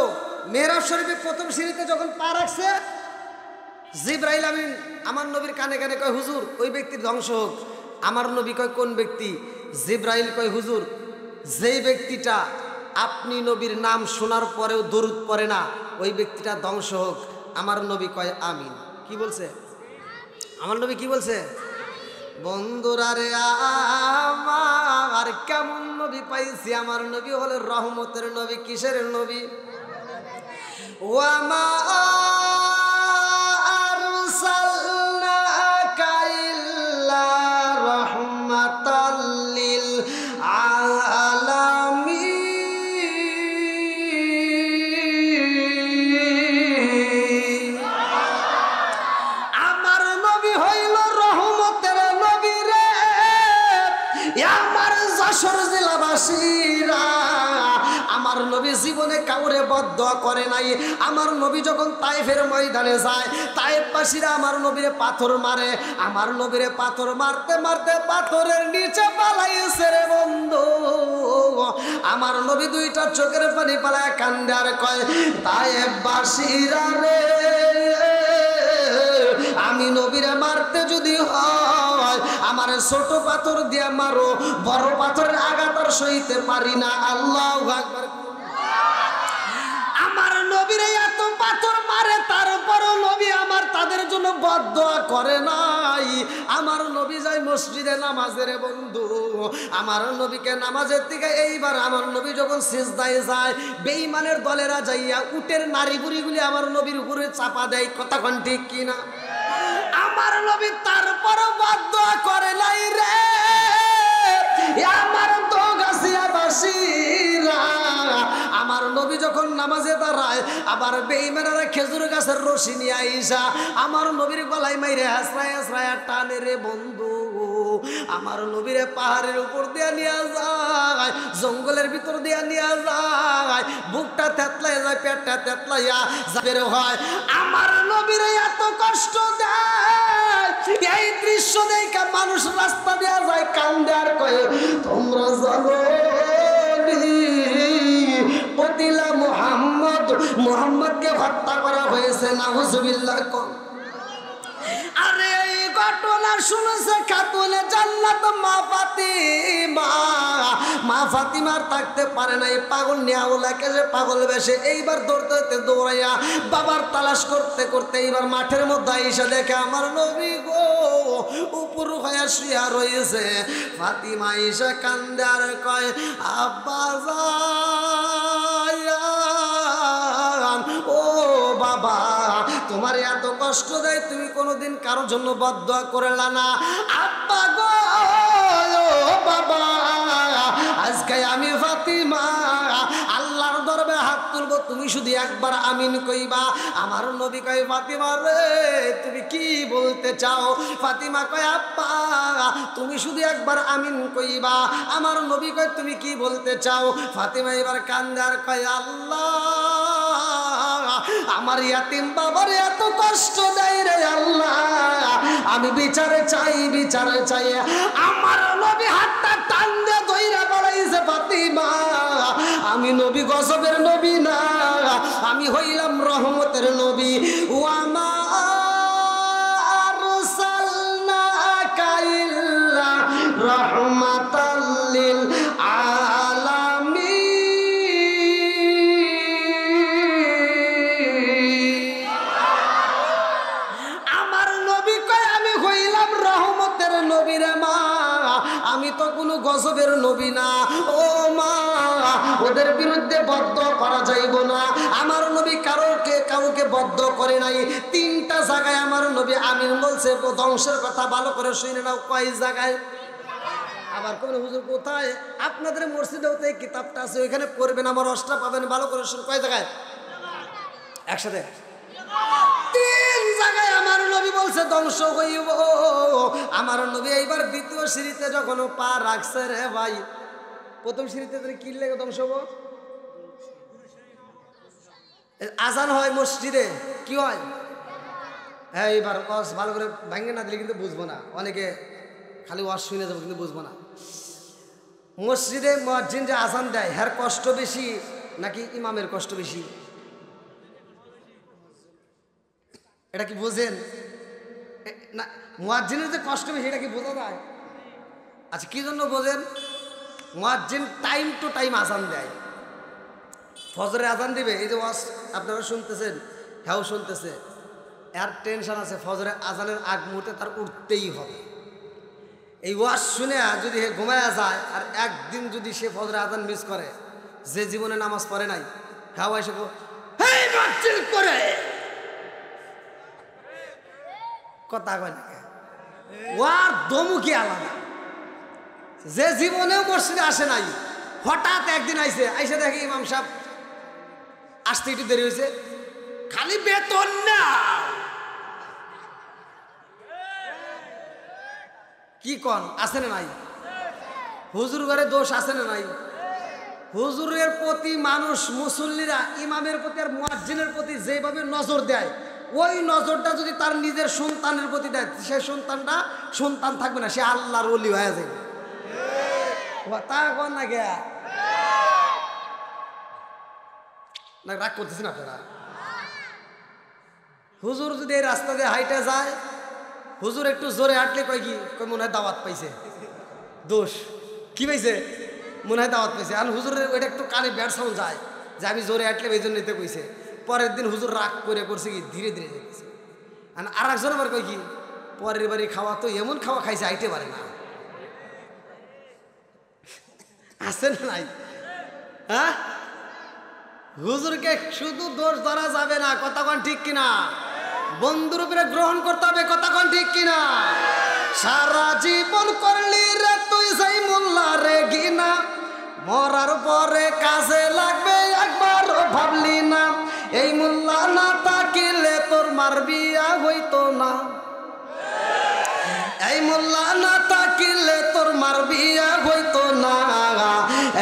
মেহরাব শরীফে প্রথম সিঁড়িতে যখন পা রাখছে, জিবরাইল আমিন আমার নবীর কানে কানে কয় হুজুর ওই ব্যক্তির ধ্বংস হোক। আমার নবী কয় কোন ব্যক্তি? জিবরাইল কয় হুজুর যেই ব্যক্তিটা আপনি নবীর নাম শোনার পরেও দরুদ পড়ে না, ওই ব্যক্তিটা ধ্বংস হোক। আমার নবী কয় আমিন। কি বলছে? আমার নবী কি বলছে? বন্ধুরা রে আমার কেমন নবী পাইছি? আমার নবী হলে রহমতের নবী। কিসের নবী? ও আমার আমার নবী জীবনে কাউরে বদদোয়া করে নাই। আমার নবী যখন তায়েফের ময়দানে যায়, তায়েফবাসীরা আমার নবীরে পাথর মারে। আমার নবীরে পাথর মারতে মারতে পাথরের নিচে পালাইছে রে বন্ধু। আমার নবী দুইটা চোখের পানি পালায় কান্দে আর কয় তায়েফবাসীরা রে, আমি নবীরে মারতে যদি হয় আমার ছোট পাথর দিয়ে মারো, বড় পাথরের আঘাত আর সইতে পারি না। আল্লাহু আকবার। আমার নবীরে এত পাথর মারে, তারপরও নবী আমার তাদের জন্য বদদোয়া করে নাই। আমার নবী যায় মসজিদে নামাজে রে বন্ধু। আমার নবীকে নামাজের দিকে এইবার আমার নবী যখন সিজদায় যায়, বেঈমানের দলেরা যাইয়া উটের নারী বুড়িগুলি আমার নবীর উপরে চাপা দেয়। কথা কোন ঠিক কিনা? আমার নবী তারপরও বদদোয়া করে নাই রে আমার দোগাছিয়াবাসীরা। আমার নবী যখন নামাজে দাঁড়ায়, আবার বেঈমানেরা খেজুর গাছের রশি নিয়ে আইসা আমার নবীর গলায় মাইরে হাসরায় হাসরায় টানে রে বন্ধু। আমার নবীরে পাহাড়ের উপর দিয়ে নিয়ে যায়, জঙ্গলের ভিতর দিয়ে নিয়ে যায়, বুকটা তেতলায় যায়, পেটটা তেতলাইয়া বের হয়। আমার নবীরে এত কষ্ট দেয়, এই দৃশ্য দেখে মানুষ রাস্তা দেওয়া যায় কান্দে আর কয়ে তোমরা জানো পতিলা মুহাম্মদকে হত্যা করা হয়েছে, নাউজুবিল্লাহ। আরে এই ঘটনা শুনেছে খাতুনে জান্নাত মা ফাতিমা। মা ফাতিমার থাকতে পারে না, এই পাগল নিয়াউলাকে যে পাগল বেশে এইবার দৌড়তে দৌড়াইয়া বাবার তালাশ করতে করতে এইবার মাঠের মধ্যে এসে দেখে আমার নবী গো উপর হয়ে শুয়া রয়েছে। ফাতিমা এসে কান্দে আর কয় আব্বা জান, ও বাবা তোমার এত কষ্ট দেয়, তুমি কোনোদিন কারোর জন্য বদদোয়া করলা না। আব্বা গো বাবা, আজকে আমি ফাতিমা আল্লাহর দরবারে হাত তুলবো, তুমি শুধু একবার আমিন কইবা। আমার নবী কয় ফাতিমা রে তুমি কি বলতে চাও? ফাতিমা কয় আব্বা তুমি শুধু একবার আমিন কইবা। আমার নবী কয় তুমি কি বলতে চাও? ফাতিমা এবার কান্দে আর কয় আল্লাহ আমার ইয়াতিম বাবার এত কষ্ট দেয় রে আল্লাহ, আমি বিচারে চাই, বিচারে চাই। আমার নবী হাতটা টান দিয়ে ধইরা বলাইছে ফাতিমা আমি নবী গজবের নবী না, আমি হইলাম রহমতের নবী। ও আমার সাল্লাকা ইল্লা রাহমাতাল লিল আমি তো কোনো গজবের নবী না। ও মা ওদের বিরুদ্ধে বদ্ধ করা যাইব না। আমার নবী কাউকে বদ্ধ করে নাই। 3টা জায়গায় আমার নবী আমিন বলছে। ধ্বংসের কথা ভালো করে শুনে নাও, কয় জায়গায়? আবার কোন হুজুর কোথায়? আপনাদের মসজিদেও তো এই কিতাবটা আছে, ওইখানে পড়বেন, আমার রসটা পাবেন, ভালো করে শুনে। কয় জায়গায়? একসাথে 3 জায়গায় আমার নবী বলছে ধ্বংস হইব। আমার নবী এইবার 2য় সিঁড়িতে যখন পা রাখছে রে ভাই, 1ম সিঁড়িতে কি লেগে ধ্বংস হবো? আজান হয় মসজিদে, কি হয়? হ্যাঁ এইবার ভালো করে ভাঙে না দিলে কিন্তু বুঝবো না, অনেকে খালি ওয়াজ শুনে যাবো কিন্তু বুঝবো না। মসজিদে মুয়াজ্জিন যে আজান দেয়, হ্যার কষ্ট বেশি নাকি ইমামের কষ্ট বেশি? এটা কি বোঝেন না? মুয়াজ্জিনের যে কষ্ট বেশি এটা কি বোঝা যায়? আচ্ছা কি জন্য বোঝেন? মুয়াজ্জিন টাইম টু টাইম আজান দেয়। ফজরে আজান দিবে, এই যে ওয়াজ আপনারা শুনতেছেন, হ্যাঁ শুনতেছে, এর টেনশন আছে ফজরে আজানের আগ মুহূর্তে তার উঠতেই হবে। এই ওয়াজ শুনে যদি হে ঘুমায়া যায় আর একদিন যদি সে ফজরে আজান মিস করে, যে জীবনে নামাজ পড়ে নাই, হ্যাঁ এসে করে কথা কয় না, ওয়ার দমুকি আলাদা। যে জীবনেও মসজিদে আসে নাই, হঠাৎ একদিন আইসে দেখে ইমাম সাহেব আসতে একটু দেরি হয়েছে, খালি বেতন না কি কন আছে না নাই? হুজুর ঘরে দোষ আছে না নাই? হুজুরের প্রতি মানুষ মুসল্লিরা ইমামের প্রতি আর মুয়াজ্জিনের প্রতি যেভাবে নজর দেয়, ওই নজরটা যদি তার নিজের সন্তানের প্রতি দেয়, সে সন্তানটা সন্তান থাকবে না, সে আল্লাহর ওলি হয়ে যাবে। তা কন না গে না, রাগ করতেছেন আপনারা? হুজুর যদি এই রাস্তা দিয়ে হাইটে যায়, হুজুর একটু জোরে হাঁটলে কয় কি মনে হয় দাওয়াত পাইছে, দোষ কি পাইছে? মনে হয় দাওয়াত পাইছে। আর হুজুরের ওইটা একটু কানে ব্যাড সাউন্ড যায় যে আমি জোরে হাঁটলে এই জন্য নিতে কইছে। পরের দিন হুজুর রাগ করে করছে কি ধীরে ধীরে যেতেছে। আর একজন আবার কয় কি পরের বাড়ি খাওয়া তো এমন খাওয়া খাইছে হাইটে পারে না। আসেন নাই? হ্যাঁ, হুজুরকে শুধু দোষ ধরা যাবে না, কথা কোন ঠিক কিনা? বন্ধুর উপরে গ্রহণ করতে হবে, কথা কোন ঠিক কিনা? সারা জীবন করলি রে তুই সেই মোল্লা রে গিনা, মরার পরে কাজে লাগবে একবার ভাবলি না, এই মোল্লা না তাকিলে তোর মার বিয়া হইতো না, এই মোল্লা না তাকিলে থাকিলে তোর মার বিয়া হইতো না,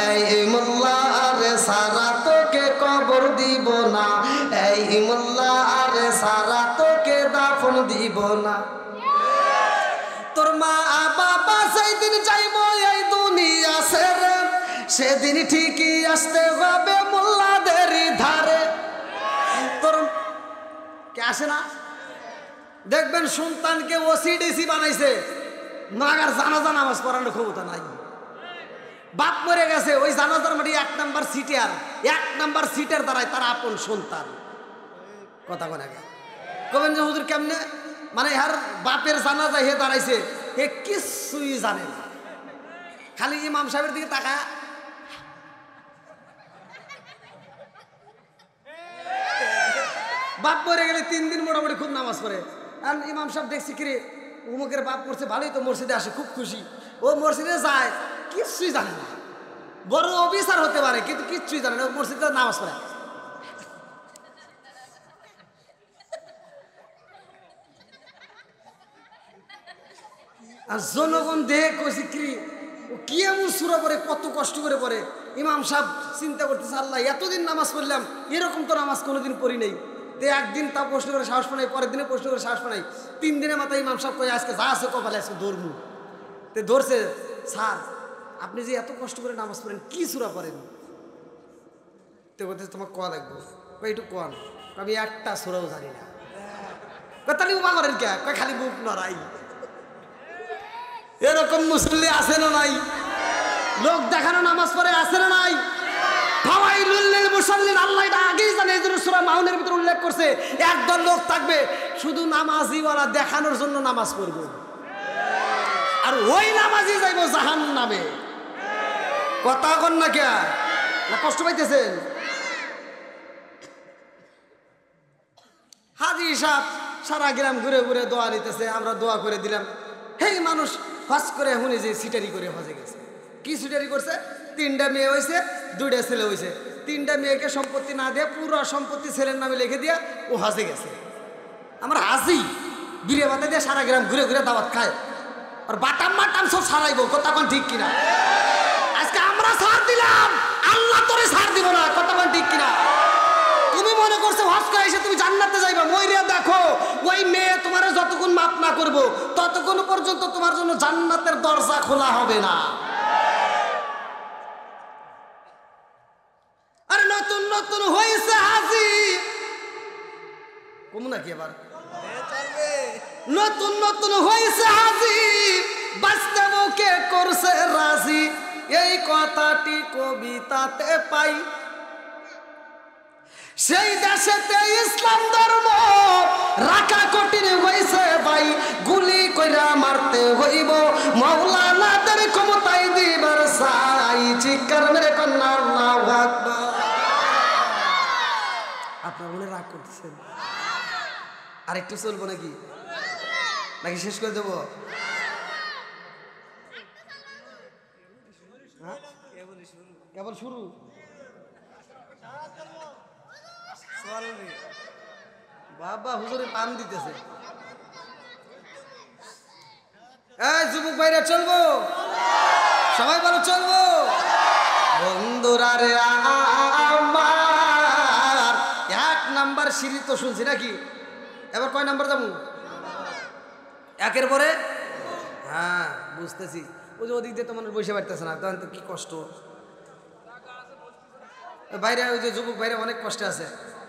এই মোল্লা রে সারা তোকে কবর দিব না, এই মোল্লা রে সারা তোকে দাফন দিব না। তোর মা বাবা সেই দিন যাইবো এই দুনিয়া ছেড়ে, সেদিন ঠিকই আসতে হবে মোল্লাদের ধারে। তোর কে আসে না? দেখবেন সন্তানকে ওসিডিসি বানাইছে, নাগার জানাজা নামাজ পড়ানোর ক্ষমতা নাই। বাপ মরে গেছে, ওই জানাজার মাটি 1 নাম্বার সিটার, 1 নাম্বার সিটের দ্বারাই তার আপন সন্তান। কথা কোন আগে কবেন যে হুজুর কেমনে, মানে আর বাপের জানাজা হে দাঁড়াইছে, হে কিছুই জানে না, খালি ইমাম সাহেবের দিকে তাকায়। বাপ মরে গেলে 3 দিন মোটামুটি খুব নামাজ পড়ে। আর ইমাম সাহেব দেখছি কিরে উমুকের বাপ পড়ছে, ভালোই তো, মসজিদে আসে, খুব খুশি। ও মসজিদে যায়, কিচ্ছুই জানে না, বড় অফিসার হতে পারে কিন্তু কিচ্ছুই জানে না, মসজিদে নামাজ পড়ে। আর জনগণ দেহে কইছে কি এমন সূরা পড়ে, কত কষ্ট করে পড়ে। ইমাম সাহেব চিন্তা করতেছে, আল্লাহ এতদিন নামাজ পড়লাম, এরকম তো নামাজ কোনোদিন পড়ি নাই। তে একদিন তা প্রশ্ন করে সাহস পাই, পরের দিনে প্রশ্ন করে সাহস পাই, 3 দিনের মাথায় ইমাম সাহেব কই আজকে যা আছে কপালে আজকে ধরমু। তে ধরছে, স্যার আপনি যে এত কষ্ট করে নামাজ পড়েন, কি সূরা পড়েন? তে বলতেছে তোমার কোয়া লাগবে, কই একটু কোয়ান। আমি একটা সূরাও জানি না। তাহলে উমা করেন কে? কই খালি মুখ নড়াই। এরকম মুসল্লি আছে না নাই? লোক দেখানো নামাজ পড়ে আছে না নাই? ফাওয়াইলুল লিল মুসাল্লিন, আল্লাহ এটা আগেই জানে, এই জন্য সূরা মাউনের ভিতরে উল্লেখ করছে, একদল লোক থাকবে শুধু নামাজিওয়ালা দেখানোর জন্য নামাজ পড়বে, আর ওই নামাজি যাইব জাহান্নামে। কথা কন না কে? না কষ্ট পাইতেছেন? হাজী সাহেব সারা গ্রাম ঘুরে ঘুরে দোয়া নিতেছে, আমরা দোয়া করে দিলাম। হেই মানুষ হজ করে শুনি যে সিটারি করে হজে গেছে। কি সিটারি করছে? 3টা মেয়ে হয়েছে, 2টা ছেলে হয়েছে। 3টা মেয়েকে সম্পত্তি না দিয়ে পুরো সম্পত্তি ছেলের নামে লিখে দিয়ে ও হজে গেছে। আমরা হাসি বিড়ে বাতা দিয়ে সারা গ্রাম ঘুরে ঘুরে দাওয়াত খায়, আর বাটাম মাটাম সব সারাইবো। কথা কোন ঠিক কিনা? আজকে আমরা ছাড় দিলাম, আল্লাহ তোরে ছাড় দিব না। কথা কোন ঠিক কিনা? তুমি মনে করছো হজ করে এসে তুমি জান্নাতে যাইবা, মইরা দেখো ওই মেয়ে তোমার যতক্ষণ মাপ না করবো ততক্ষণ পর্যন্ত তোমার জন্য জান্নাতের দরজা খোলা হবে না। আরে নতুন নতুন হয়েছে হাজি, কম নাকি এবার? নতুন নতুন হয়েছে হাজি, বাঁচতে মুখে করছে রাজি, এই কথাটি কবিতাতে পাই। সেই দেশেতে ইসলাম ধর্ম রাখা কঠিন হয়েছে ভাই, গুলি কইরা মারতে হইব মাওলানাদের ক্ষমতাই দিবার চাই। চিৎকার মেরে কন্যা আল্লাহু আকবার। আপনার মনে রাগ করতেছেন? আরেকটু চলবো নাকি? নাকি শেষ করে দেবো? কেবল শুরু। বাবা হুজুরে পান দিতেছে। এই যুবক ভাইরা চলবো? সবাই বলো চলবো। বন্ধুরা রে আমার 1 নাম্বার সিঁড়ি তো শুনছি নাকি? এবার কয় নাম্বার যাবো? 1-এর পরে? হ্যাঁ বুঝতেছি। ওই যে ওদিক দিয়ে তো মানুষ বসে পারতেছে না, তখন তো কি কষ্ট। বাইরে ওই যে যুবক ভাইরা অনেক কষ্টে আছে,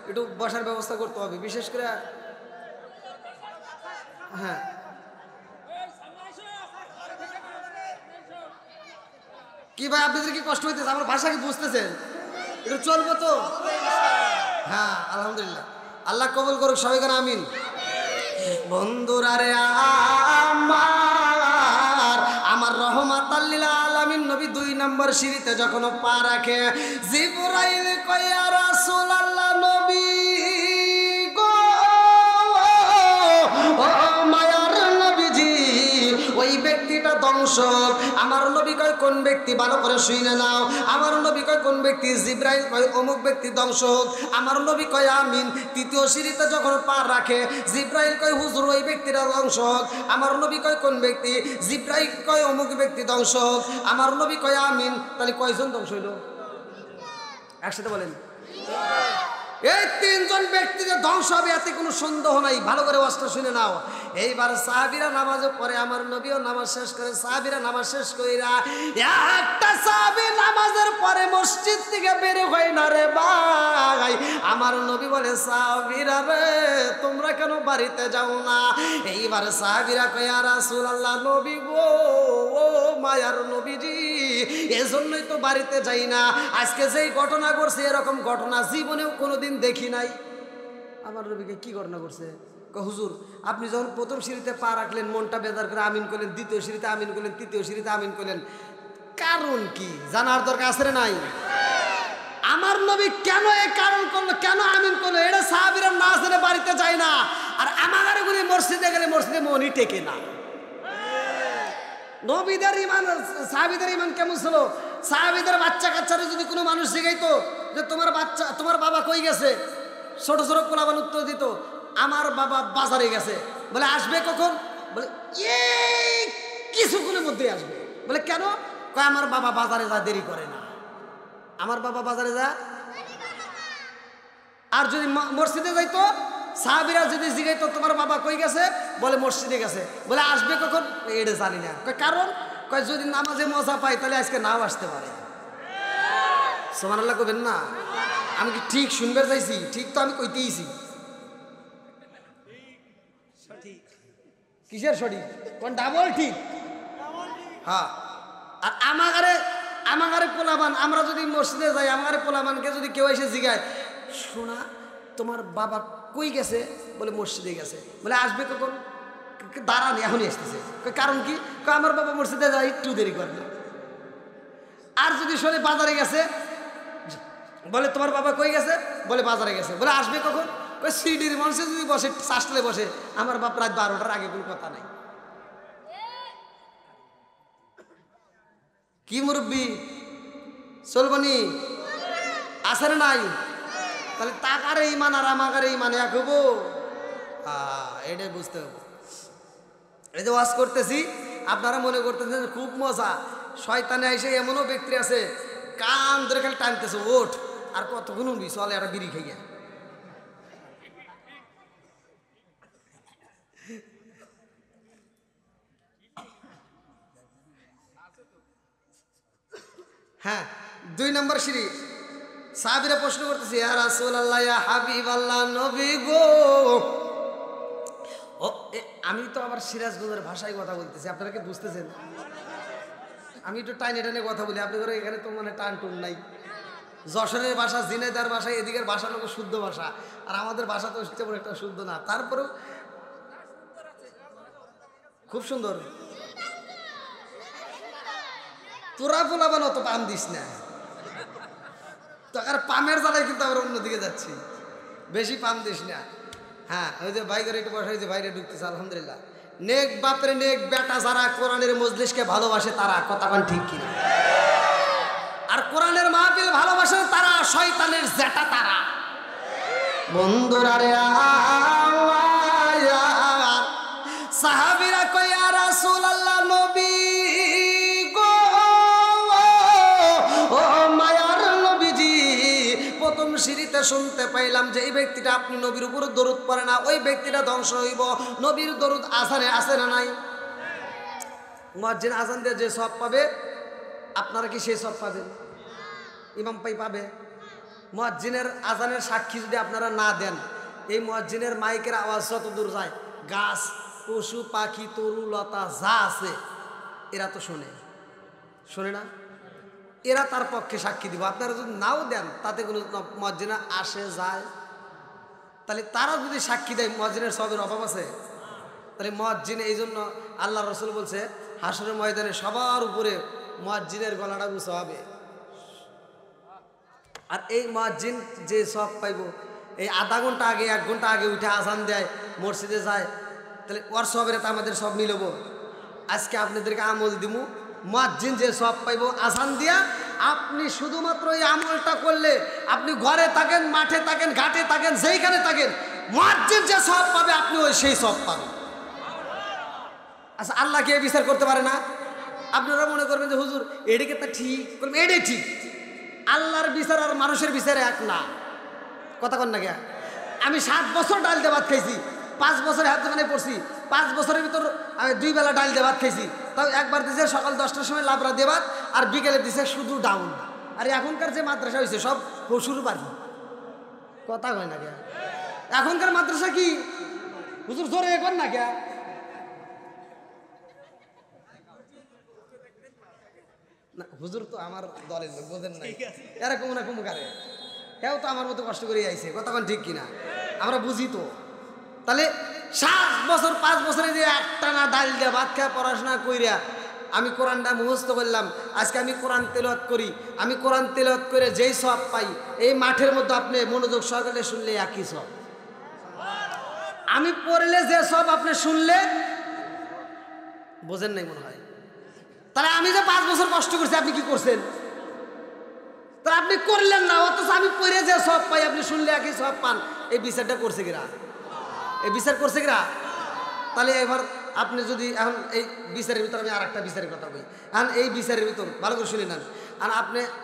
একটু বসার ব্যবস্থা করতে হবে, বিশেষ করে। হ্যাঁ কি ভাই আপনাদের কি কষ্ট হইতেছে? আমার ভাষা কি বুঝতেছেন? একটু চলবো তো? হ্যাঁ আলহামদুলিল্লাহ, আল্লাহ কবুল করুক সবাই কেন আমিন। বন্ধুরা রে আমার রহমাতাল লিল আলামিন নবী 2 নম্বর সিঁড়িতে যখন পা রাখে, জিবরাইল কয় ইয়া রাসূলুল্লাহ, নবী গো ও মায়ার নবীজি, ওই ব্যক্তিটা ধ্বংস হোক। আমার নবী কয় কোন ব্যক্তি, ভালো করে শুনে নাও, আমার নবী কয় কোন ব্যক্তি, জিব্রাইল কয় অমুক ব্যক্তি ধ্বংস হোক। আমার নবী কয় আমিন। তৃতীয় সিঁড়িতে যখন পা রাখে, জিব্রাইল কয় হুজুর ওই ব্যক্তিরা ধ্বংস হোক। আমার নবী কয় কোন ব্যক্তি, জিব্রাইল কয় অমুক ব্যক্তি ধ্বংস হোক। আমার নবী কয় আমিন। তাহলে কয়জন ধ্বংস হইল? একসাথে বলেন। এই তিনজন ব্যক্তি যে ধ্বংস হবে এতে কোনো সন্দেহ নাই। ভালো করে ওয়াজটা শুনে নাও। এইবার সাহাবীরা নামাজে পড়ে, আমার নবীও নামাজ শেষ করে, সাহাবীরা নামাজ শেষ কইরা একটা সাহাবী নামাজের পরে মসজিদ থেকে বের হয় না রে ভাই। আমার নবী বলে সাহাবীরা রে তোমরা কেন বাড়িতে যাও না? এইবার সাহাবীরা কয় ইয়া রাসূলুল্লাহ, নবী গো, ও মায়ার নবীজি, এজন্যই তো বাড়িতে যাই না। আজকে যেই ঘটনা ঘটছে এরকম ঘটনা জীবনেও কোনোদিন দেখি নাই। আমার নবীকে কি ঘটনা করছে? হুজুর আপনি যখন প্রথম সিঁড়িতে পা রাখলেন, মনটা বেজার করে আমিন করলেন, দ্বিতীয় সিঁড়িতে আমিন করলেন, তৃতীয় সিঁড়িতে আমিন করলেন, কারণ কি জানার দরকার আছে না নাই? আমার নবী কেন এই কারণ করলো, কেন আমিন করলো, এটা সাহাবীরা না জেনে বাড়িতে যায় না। আর আমার গুলি মসজিদে গেলে মসজিদে মনই টেকে না। নবীদের ইমান, সাহাবীদের ইমান কেমন ছিল? সাহাবীদের বাচ্চা কাচ্চারা যদি কোনো মানুষ জিগাইতো যে তোমার বাচ্চা, তোমার বাবা কই গেছে, ছোট ছোট পোলাপান উত্তর দিত আমার বাবা বাজারে গেছে। বলে আসবে কখন? বলে এই কিছুক্ষণের মধ্যে আসবে। বলে কেন? কয় আমার বাবা বাজারে যা দেরি করে না, আমার বাবা বাজারে যা। আর যদি মসজিদে যাইতো, সাহাবীরা যদি জিগাইতো তোমার বাবা কই গেছে, বলে মসজিদে গেছে। বলে আসবে কখন? এটা জানি না। কয় কারণ? কয় যদি নামাজে মজা পাই তাহলে আজকে নাও আসতে পারে। সুবহানাল্লাহ কইবেন না? আমি কি ঠিক শুনবে চাইছি? ঠিক তো আমি কইতেইছি। কিসের সঠিক? কোন ডাবল ঠিক? হ্যাঁ। আর আমাগারে পোলাবান, আমরা যদি মসজিদে যাই, আমাগারে পোলাবানকে যদি কেউ এসে জিগায় শোনা তোমার বাবা কই গেছে, বলে মসজিদে গেছে। বলে আসবে কখন? দাঁড়ানি এখনই আসতেছে। কারণ কি? আমার বাবা মসজিদে যায় একটু দেরি করে না। আর যদি শোনে বাজারে গেছে, বলে তোমার বাবা কই গেছে, বলে বাজারে গেছে। বলে আসবে কখন? সিডির মানুষে যদি বসে, চাষলে বসে, আমার বাপ রাত 12টার আগে কোনো কথা নাই। কি মুরব্বী চলবনি আছে না নাই? তাহলে তাকারে ইমান আর আমাকারে ইমান এক হবো, এটাই বুঝতে হবে। এই যে ওয়াজ করতেছি, আপনারা মনে করতেছেন খুব মজা। শয়তানে এসে এমনও ব্যক্তি আছে কান ধরে খালি টানতেছে, ওঠ আর কতক্ষণ উঠবি, চলে একটা বিড়ি খাইয়া। হ্যাঁ, 2 নম্বর সিঁড়ি। সাহাবীরা প্রশ্ন করতেছে ইয়া রাসূলুল্লাহ, ইয়া হাবিবাল্লাহ, নবী গো। ও আমি তো আবার সিরাজগঞ্জের ভাষায় কথা বলতেছি, আপনারা কি বুঝতেছেন? আমি একটু টাইনে টাইনে কথা বলি, আপনাদের এখানে তো মানে টান টুন নাই। যশোরের ভাষা, ঝিনাইদহের ভাষা, এদিকের ভাষা লোক শুদ্ধ ভাষা, আর আমাদের ভাষা তো তেমন একটা শুদ্ধ না। তারপরেও খুব সুন্দর। তোরা পোলাবান অত পাম দিস না, আর পামের জ্বালায় কিন্তু আমরা অন্যদিকে যাচ্ছি, বেশি পাম দিস না। হ্যাঁ, ওই যে ভাই করে একটু বসা হয়েছে, বাইরে ঢুকতেছে। আলহামদুলিল্লাহ। নেক বাপরে নেক বেটা যারা কোরআনের মজলিসকে ভালোবাসে তারা, কথা কান ঠিক কিনা? আর কোরআনের মাহফিল ভালোবাসে তারা, শয়তানের জেটা তারা। বন্ধুরা রে, সাহাবীরা কয় ইয়া রাসূলুল্লাহ, নবী গো, ও মায়ার নবীজি, প্রথম সিঁড়িতে শুনতে পাইলাম যে এই ব্যক্তিটা আপনি নবীর উপর দরুদ পড়ে না, ওই ব্যক্তিটা ধ্বংস হইব। নবীর দরুদ আসানে আছে না নাই? মুয়াজ্জিন আজান দিয়ে যে সওয়াব পাবে, আপনারা কি সেই সওয়াব পাবেন? ইমাম পাই পাবে? মুয়াজ্জিনের আজানের সাক্ষী যদি আপনারা না দেন, এই মুয়াজ্জিনের মাইকের আওয়াজ যত দূর যায়, গাছ, পশু পাখি, তরু লতা যা আছে এরা তো শোনে না? এরা তার পক্ষে সাক্ষী দিব। আপনারা যদি নাও দেন তাতে কোনো মুয়াজ্জিন আসে যায়? তাহলে তারা যদি সাক্ষী দেয়, মুয়াজ্জিনের সওয়াবের অভাব আছে? তাহলে মুয়াজ্জিন, এই জন্য আল্লাহ রাসূল বলছে হাসরের ময়দানে সবার উপরে মুয়াজ্জিনের গলাটা উঁচু হবে। আর এই মুয়াজ্জিন যে সওয়াব পাইব, এই আধা ঘন্টা আগে 1 ঘন্টা আগে উঠে আজান দেয়, মসজিদে যায়, তাহলে ওর সবের তো আমাদের সব মিলব। আজকে আপনাদেরকে আমল দিমু, মুয়াজ্জিন যে সব পাইব আসান দিয়া, আপনি শুধুমাত্র এই আমলটা করলে আপনি ঘরে থাকেন, মাঠে থাকেন, ঘাটে থাকেন, যেইখানে থাকেন, মুয়াজ্জিন যে সব পাবে আপনি ওই সেই সব পাবেন। আচ্ছা, আল্লাহ কি বিচার করতে পারে না? আপনারা মনে করবেন যে হুজুর এটাকে তা ঠিক করবেন, এটাই ঠিক। আল্লাহর বিচার আর মানুষের বিচার এক না, কথা কন না কে? আমি 7 বছর ডাল দিয়ে ভাত খাইছি, 5 বছরে হাত দোকানে পড়ছি, 5 বছরের ভিতর আমি 2 বেলা ডাল দিয়ে ভাত খাইছি। তাও একবার দিছে সকাল 10টার সময় লাবড়া দিয়ে ভাত, আর বিকেলে দিছে শুধু ডাউন। আর এখনকার যে মাদ্রাসা হয়েছে সব পশুর বাড়ি, কথা কয় না কে? এখনকার মাদ্রাসা কি হুজুর জোরে কর না কে? না হুজুর তো আমার দলের লোক, বোঝেন নাই, এরকম না কুমু কারে, এও তো আমার মতো কষ্ট করে আইছে, কতক্ষণ ঠিক কিনা আমরা বুঝি তো। তাহলে 7 বছর 5 বছরে যে একটা না ডাল দিয়ে ভাত খায় পড়াশোনা কইরা আমি কোরআনটা মুখস্থ করলাম, আজকে আমি কোরআন তেলাওয়াত করি, আমি কোরআন তেলাওয়াত করে যেই সব পাই, এই মাঠের মধ্যে আপনি মনোযোগ সহকারে শুনলে একই সব, আমি পড়লে যে সব আপনি শুনলে, বোঝেন নাই মনে হয়। তাহলে আমি যে 5 বছর কষ্ট করছি, আপনি কি করছেন? তাহলে আপনি করলেন না, অথচ আমি পড়ে যে সব পাই আপনি শুনলে একই সব পান। এই বিচারটা করছে কিরা? এই বিচার করছে কিরা? তাহলে এবার আপনি যদি এখন এই বিচারের ভিতর আমি আর একটা বিচারের কথা বলি, এখন এই বিচারের ভিতর ভালো করে শুনে নেন। আর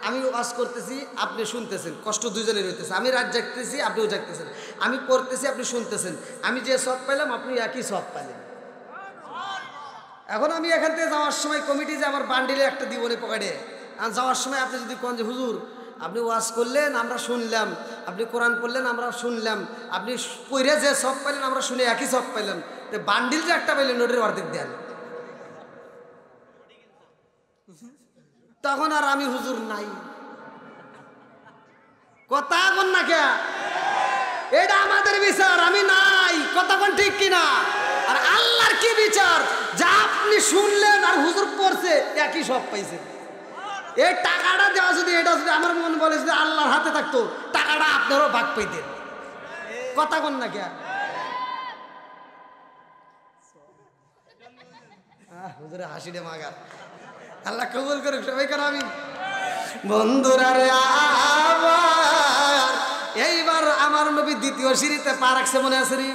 আমি ওয়াজ করতেছি, আপনি শুনতেছেন, কষ্ট দুইজনের হইতেছে, আমি রাত জাগতেছি, আপনিও জাগতেছেন, আমি পড়তেছি, আপনি শুনতেছেন, আমি যে সব পাইলাম আপনি একই সব পাইলেন। এখন আমি এখান থেকে যাওয়ার সময় কমিটি যে আমার বান্ডিলে একটা দিবনে পকেটে, আর যাওয়ার সময় আপনি যদি কোন যে হুজুর আপনি ওয়াজ করলেন আমরা শুনলাম, আপনি কোরআন পড়লেন আমরা শুনলাম, আপনি পড়ে যে সব পাইলেন আমরা শুনে একই সব পাইলাম, বান্ডিল যে একটা পাইলেন ওটার অর্ধেক দেন, তখন আর আমি হুজুর নাই, কথা কোন না কে? এটা আমাদের বিচার, আমি নাই, কথা কোন ঠিক কিনা? আর আল্লাহর কি বিচার, যা আপনি শুনলেন আর হুজুর পড়ছে একই সব পাইছে। এই টাকাটা দেওয়া যদি, এটা যদি আমার মন বলে যদি আল্লাহর হাতে থাকতো, টাকাটা আপনারও ভাগ পাইতেন, কথা কোন না কে? হুজুরে হাসিটা মাগার, আল্লাহ কবুল করুক সবাই। কারণ আমি বন্ধুরা রে আবার এইবার আমার নবী দ্বিতীয় সিঁড়িতে পা রাখছে, মনে আছে নি?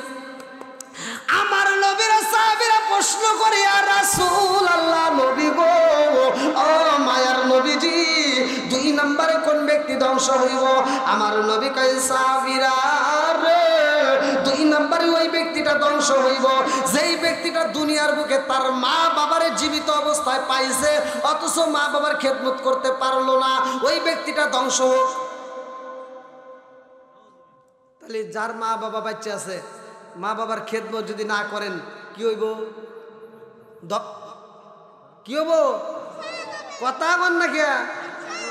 আমার নবীর সাহাবীরা প্রশ্ন করে, আর রাসূল আল্লাহ নবী গো, ও মায়ার নবীজি, 2 নম্বরে কোন ব্যক্তি ধ্বংস হইব? আমার নবী কয়, সাহাবীরা রে, 2 নম্বরে ওই ব্যক্তিটা ধ্বংস হইব যেই ব্যক্তিটা দুনিয়ার বুকে তার মা বাবারে জীবিত অবস্থায় পাইছে, অথচ মা বাবার খেদমত করতে পারলো না, ওই ব্যক্তিটা ধ্বংস হোক। তাহলে যার মা বাবা বাচ্চা আছে, মা বাবার খেদমত যদি না করেন কি হইব? কি হইব? কথা বল না কে?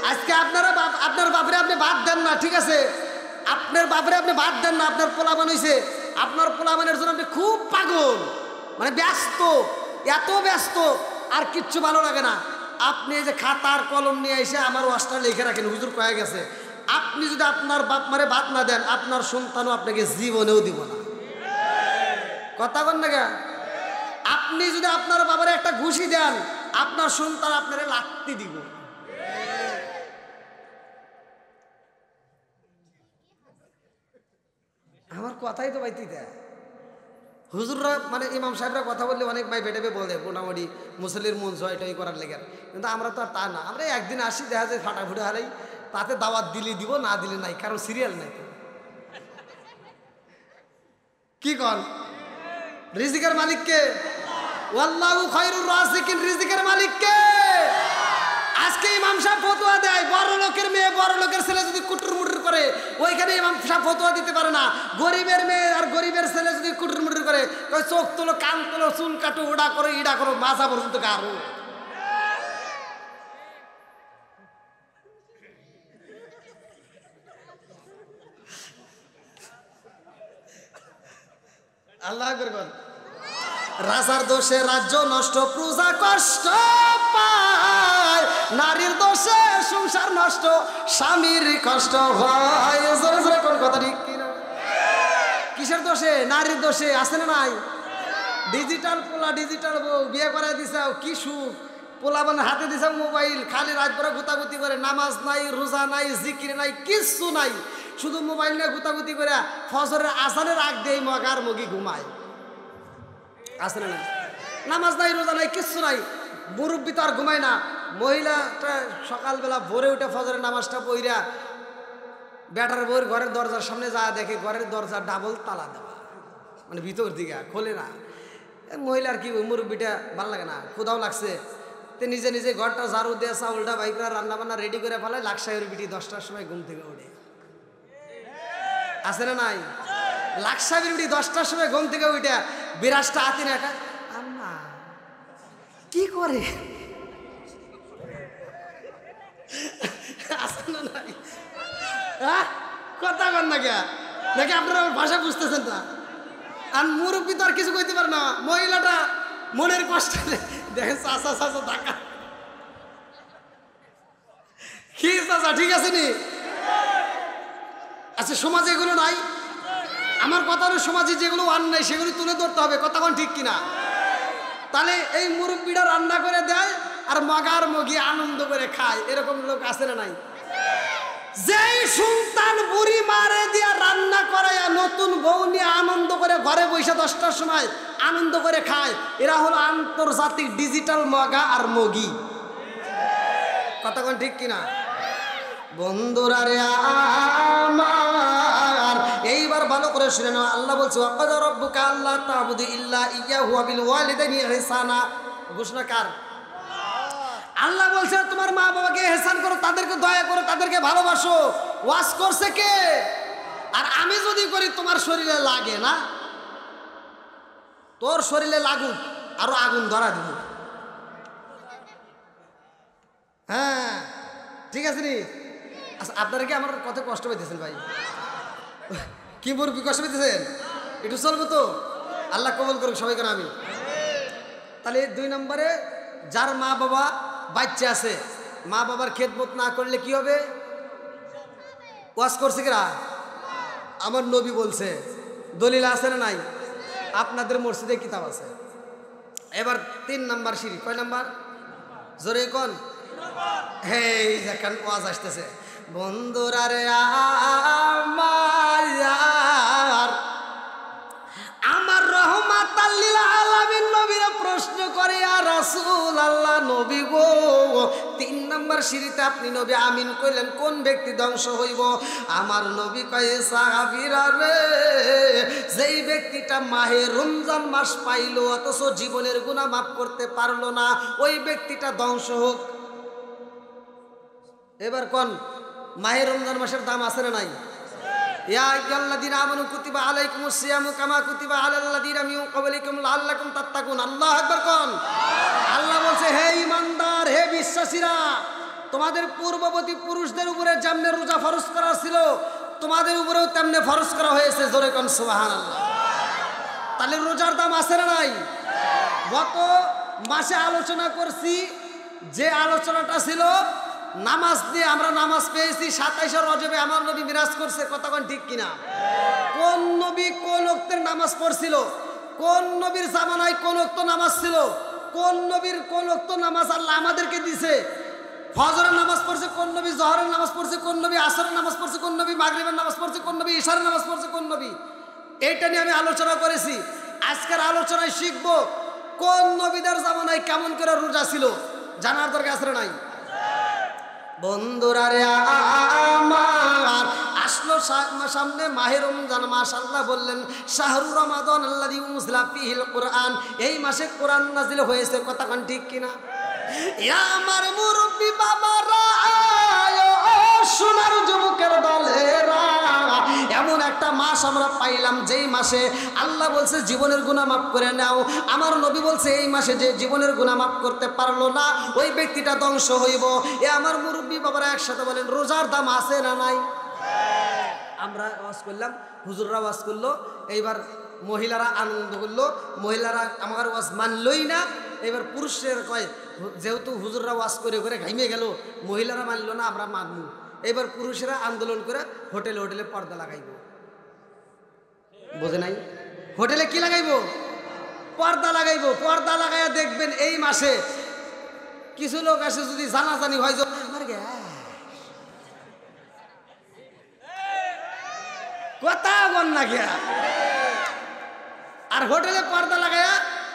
আজকে আপনার বাপরে আপনি ভাত দেন না, ঠিক আছে, আপনার বাপরে আপনি ভাত দেন না, আপনার পোলাপান হইছে, আপনার পোলাপানের জন্য আপনি খুব পাগল, মানে ব্যস্ত, এত ব্যস্ত আর কিচ্ছু ভালো লাগে না। আপনি এই যে খাতার কলম নিয়ে এসে আমার ওয়াজটা লিখে রাখেন, হুজুর কয়ে গেছে, আপনি যদি আপনার বাপ মারে ভাত না দেন, আপনার সন্তানও আপনাকে জীবনেও দিব না, কথা বল না কে? আপনি যদি আপনার বাবার একটা ঘুষি দেন, আপনার সন্তান আপনারে লাত্তি দিব। আমার কথাই তো বাইতি দেয়। হুজুররা মানে ইমাম সাহেবরা কথা বললে অনেক ভাই বেটাবে বলে মোটামুটি মুসল্লির মন জয়টাই করার লেগে, কিন্তু আমরা তো আর তা না, আমরা একদিন আসি, দেখা যায় ফাটাফুটি হারাই, তাতে দাওয়াত দিলে দিব, না দিলে নাই, কারণ সিরিয়াল নাই। কি কন? রিজিকের মালিককে, ওয়াল্লাহু খায়রুর রাযিকিন, রিজিকের মালিককে। আজকে ইমাম সাহেব ফতোয়া দেয়, বড় লোকের মেয়ে বড় লোকের ছেলে যদি কুটুর মুটুর করে, ওইখানে ইমাম সাহেব ফতোয়া দিতে পারে না। গরিবের মেয়ে আর গরিবের ছেলে যদি কুটুর মুটুর করে, চোখ তোলো, কান তোলো, চুল কাটো, ওটা করো, ইডা করো, মাথা পর্যন্ত গাড়ো। আল্লাহ করবেন। রাজার দোষে রাজ্য নষ্ট, প্রজা কষ্ট পায়, নারীর দোষে সংসার নষ্ট, স্বামীর কষ্ট হয়। জোরে জোরে কোন কথা ঠিক কিনা? কিসের দোষে? নারীর দোষে, আছে না নাই? ডিজিটাল পোলা ডিজিটাল বউ বিয়ে করে দিছাও কি সুখ। পোলা মানে হাতে দিছাও মোবাইল, খালি রাত ভরে গুতাগুতি করে, নামাজ নাই, রোজা নাই, জিকির নাই, কিচ্ছু নাই, শুধু মোবাইল নিয়ে গুতাগুতি করে ফজরের আজানের আগ দিয়ে মগার মগি ঘুমায়। আছে না? নামাজ নাই, রোজা নাই, কিচ্ছু নাই, মুরব্বী তো আর ঘুমায় না। মহিলাটা সকালবেলা ভোরে উঠে ফজরের নামাজটা পইরা ব্যাটার বউর ঘরের দরজার সামনে যা দেখে ঘরের দরজা ডাবল তালা দেওয়া, মানে ভিতর দিকে খোলে না। মহিলার কি মুরব্বীটা ভালো লাগে না, ক্ষুধাও লাগছে, তে নিজে নিজে ঘরটা ঝাড়ু দিয়ে চাউলটা বাইক করে রান্না বান্না রেডি করে ফেলায়। লাকসাইয়ের বিটি 10টার সময় ঘুম থেকে ওঠে। আছে না নাই? লাকসাইয়ের বিটি 10টার সময় ঘুম থেকে উঠে বিরাজটা হাতি না একা আম্মা কি করে। আছে না নাই? হ্যাঁ কথা কন না কে নাকি আপনারা ভাষা বুঝতেছেন না? আর মুরব্বী তো আর কিছু কইতে পারে না। মহিলাটা মনের কষ্ট দেখেন চাচা চাচা ধাক্কা কি চাচা ঠিক আছে নি? আচ্ছা সমাজে এগুলো নাই? আমার কথা হলো সমাজে যেগুলো অন্যায় সেগুলো তুলে ধরতে হবে, কথা কোন ঠিক কিনা? তাহলে এই মুরব্বীরা রান্না করে দেয় আর মগার মগি আনন্দ করে খায়, এরকম লোক আছে না নাই? যেই সন্তান বুড়ি মারে দিয়া রান্না করায় নতুন বউ নিয়ে আনন্দ করে ঘরে বসে 10টার সময় আনন্দ করে খায়, এরা হলো আন্তর্জাতিক ডিজিটাল মগা আর মগি। কথা কোন ঠিক কিনা? বন্ধুরা রে আমার এইবার ভালো করে শুনে নাও। আল্লাহ বলছে ওয়াকাদা রাব্বুকা আল্লা তা'বুদু ইল্লা ইয়্যাহু ওয়া বিল ওয়ালিদাইনি ইহসানা। ঘোষণা কার? আল্লাহ বলছে তোমার মা বাবাকে ইহসান করো, তাদেরকে দয়া করো, তাদেরকে ভালোবাসো। ওয়াজ করছে কে? আর আমি যদি করি তোমার শরীরে লাগে না, তোর শরীরে লাগুক আরো আগুন ধরা দিব। হ্যাঁ ঠিক আছে নি? আচ্ছা আপনারা কি আমার কথা কষ্ট পাইতেছেন ভাই? কি মুরব্বী কষ্ট পাইতেছেন? একটু চলবো তো? আল্লাহ কবুল করুক সবাইকে। আমি তাহলে 2 নম্বরে যার মা বাবা বাচ্চা আছে, মা বাবার খেদমত না করলে কি হবে? ওয়াজ করছে কিরা? আমার নবী বলছে। দলিল আছে না নাই? আপনাদের মসজিদে কিতাব আছে। এবার 3 নাম্বার সিঁড়ি। কয় নাম্বার? জোরে কোন? এই দেখেন ওয়াজ আসতেছে। বন্ধুরা রে আমার রহমাতাল লিল আলামিন নবীরা প্রশ্ন করে ইয়া রাসূলুল্লাহ, নবী গো 3 নাম্বার সিঁড়িতে আপনি নবী আমিন কইলেন, কোন ব্যক্তি ধ্বংস হইব? আমার নবী কয় সাহাবীরা রে, যেই ব্যক্তিটা মাহে রমজান মাস পাইলো অথচ জীবনের গুনাহ মাফ করতে পারলো না, ওই ব্যক্তিটা ধ্বংস হোক। এবার কোন মাহে রমজান মাসের দাম আছে না নাই? ইয়া আইয়ুহাল্লাযীনা আমানু কুতিবা আলাইকুমুস সিয়ামু কামা কুতিবা আলাল্লাযীনা মিন ক্বাবলিকুম লাআল্লাকুম তাত্তাকুন। আল্লাহু আকবার কোন? আল্লাহ বলছে হে ঈমানদার, হে বিশ্বাসীরা, তোমাদের পূর্ববর্তী পুরুষদের উপরে যেমনে রোজা ফরজ করা ছিল তোমাদের উপরেও তেমনে ফরজ করা হয়েছে। জোরে কোন সুবহানাল্লাহ। তাহলে রোজার দাম আছে না নাই? গত মাসে আলোচনা করছি, যে আলোচনাটা ছিল নামাজ দিয়ে, আমরা নামাজ পেয়েছি 27 রজবে আমার নবী মিরাজ করছে। কথা কোন ঠিক কিনা? কোন নবী কোন ওয়াক্তের নামাজ পড়ছিল? কোন নবীর জামানায় কোন ওয়াক্ত নামাজ ছিল? কোন নবীর কোন ওয়াক্ত নামাজ আল্লাহ আমাদেরকে দিয়েছে? ফজরের নামাজ পড়ছে কোন নবী? জোহরের নামাজ পড়ছে কোন নবী? আসরের নামাজ পড়ছে কোন নবী? মাগরিবের নামাজ পড়ছে কোন নবী? ইশারের নামাজ পড়ছে কোন নবী? এইটা নিয়ে আমি আলোচনা করেছি। আজকের আলোচনায় শিখব কোন নবীদের জামানায় কেমন করে রোজা ছিল। জানার দরকার আছে না নাই? বন্ধুরা রে আমার আসলো সামনে মাহে রমজান মাস। আল্লাহ বললেন শাহরু রমাদান আল্লাযী উনজিলা ফীহিল কুরআন, এই মাসে কোরআন নাযিল হয়েছে। কথা কোন ঠিক কিনা? আমার মুরব্বী বাবারা, সোনার যুবকের দলেরা, এমন একটা মাস আমরা পাইলাম যেই মাসে আল্লাহ বলছে জীবনের গুনাহ মাফ করে নাও। আমার নবী বলছে এই মাসে যে জীবনের গুনাহ মাফ করতে পারলো না ওই ব্যক্তিটা ধ্বংস হইব। এ আমার মুরব্বী বাবারা একসাথে বলেন রোজার দাম আছে না নাই? আমরা ওয়াজ করলাম, হুজুররা ওয়াজ করলো, এইবার মহিলারা আনন্দ করলো। মহিলারা আমার ওয়াজ মানলই না। এবার পুরুষের কয় যেহেতু হুজুররা ওয়াজ করে করে ঘাইমে গেল, মহিলারা মানলো না, আমরা মানবো। এবার পুরুষেরা আন্দোলন করে হোটেলে হোটেলে পর্দা লাগাইব। বোঝে নাই? হোটেলে কি লাগাইব? পর্দা লাগাইবো, পর্দা লাগাইয়া দেখবেন এই মাসে কিছু লোক আসে যদি জানাজানি হয় যে আমার কথা বল না গিয়া, আর হোটেলে পর্দা লাগাইয়া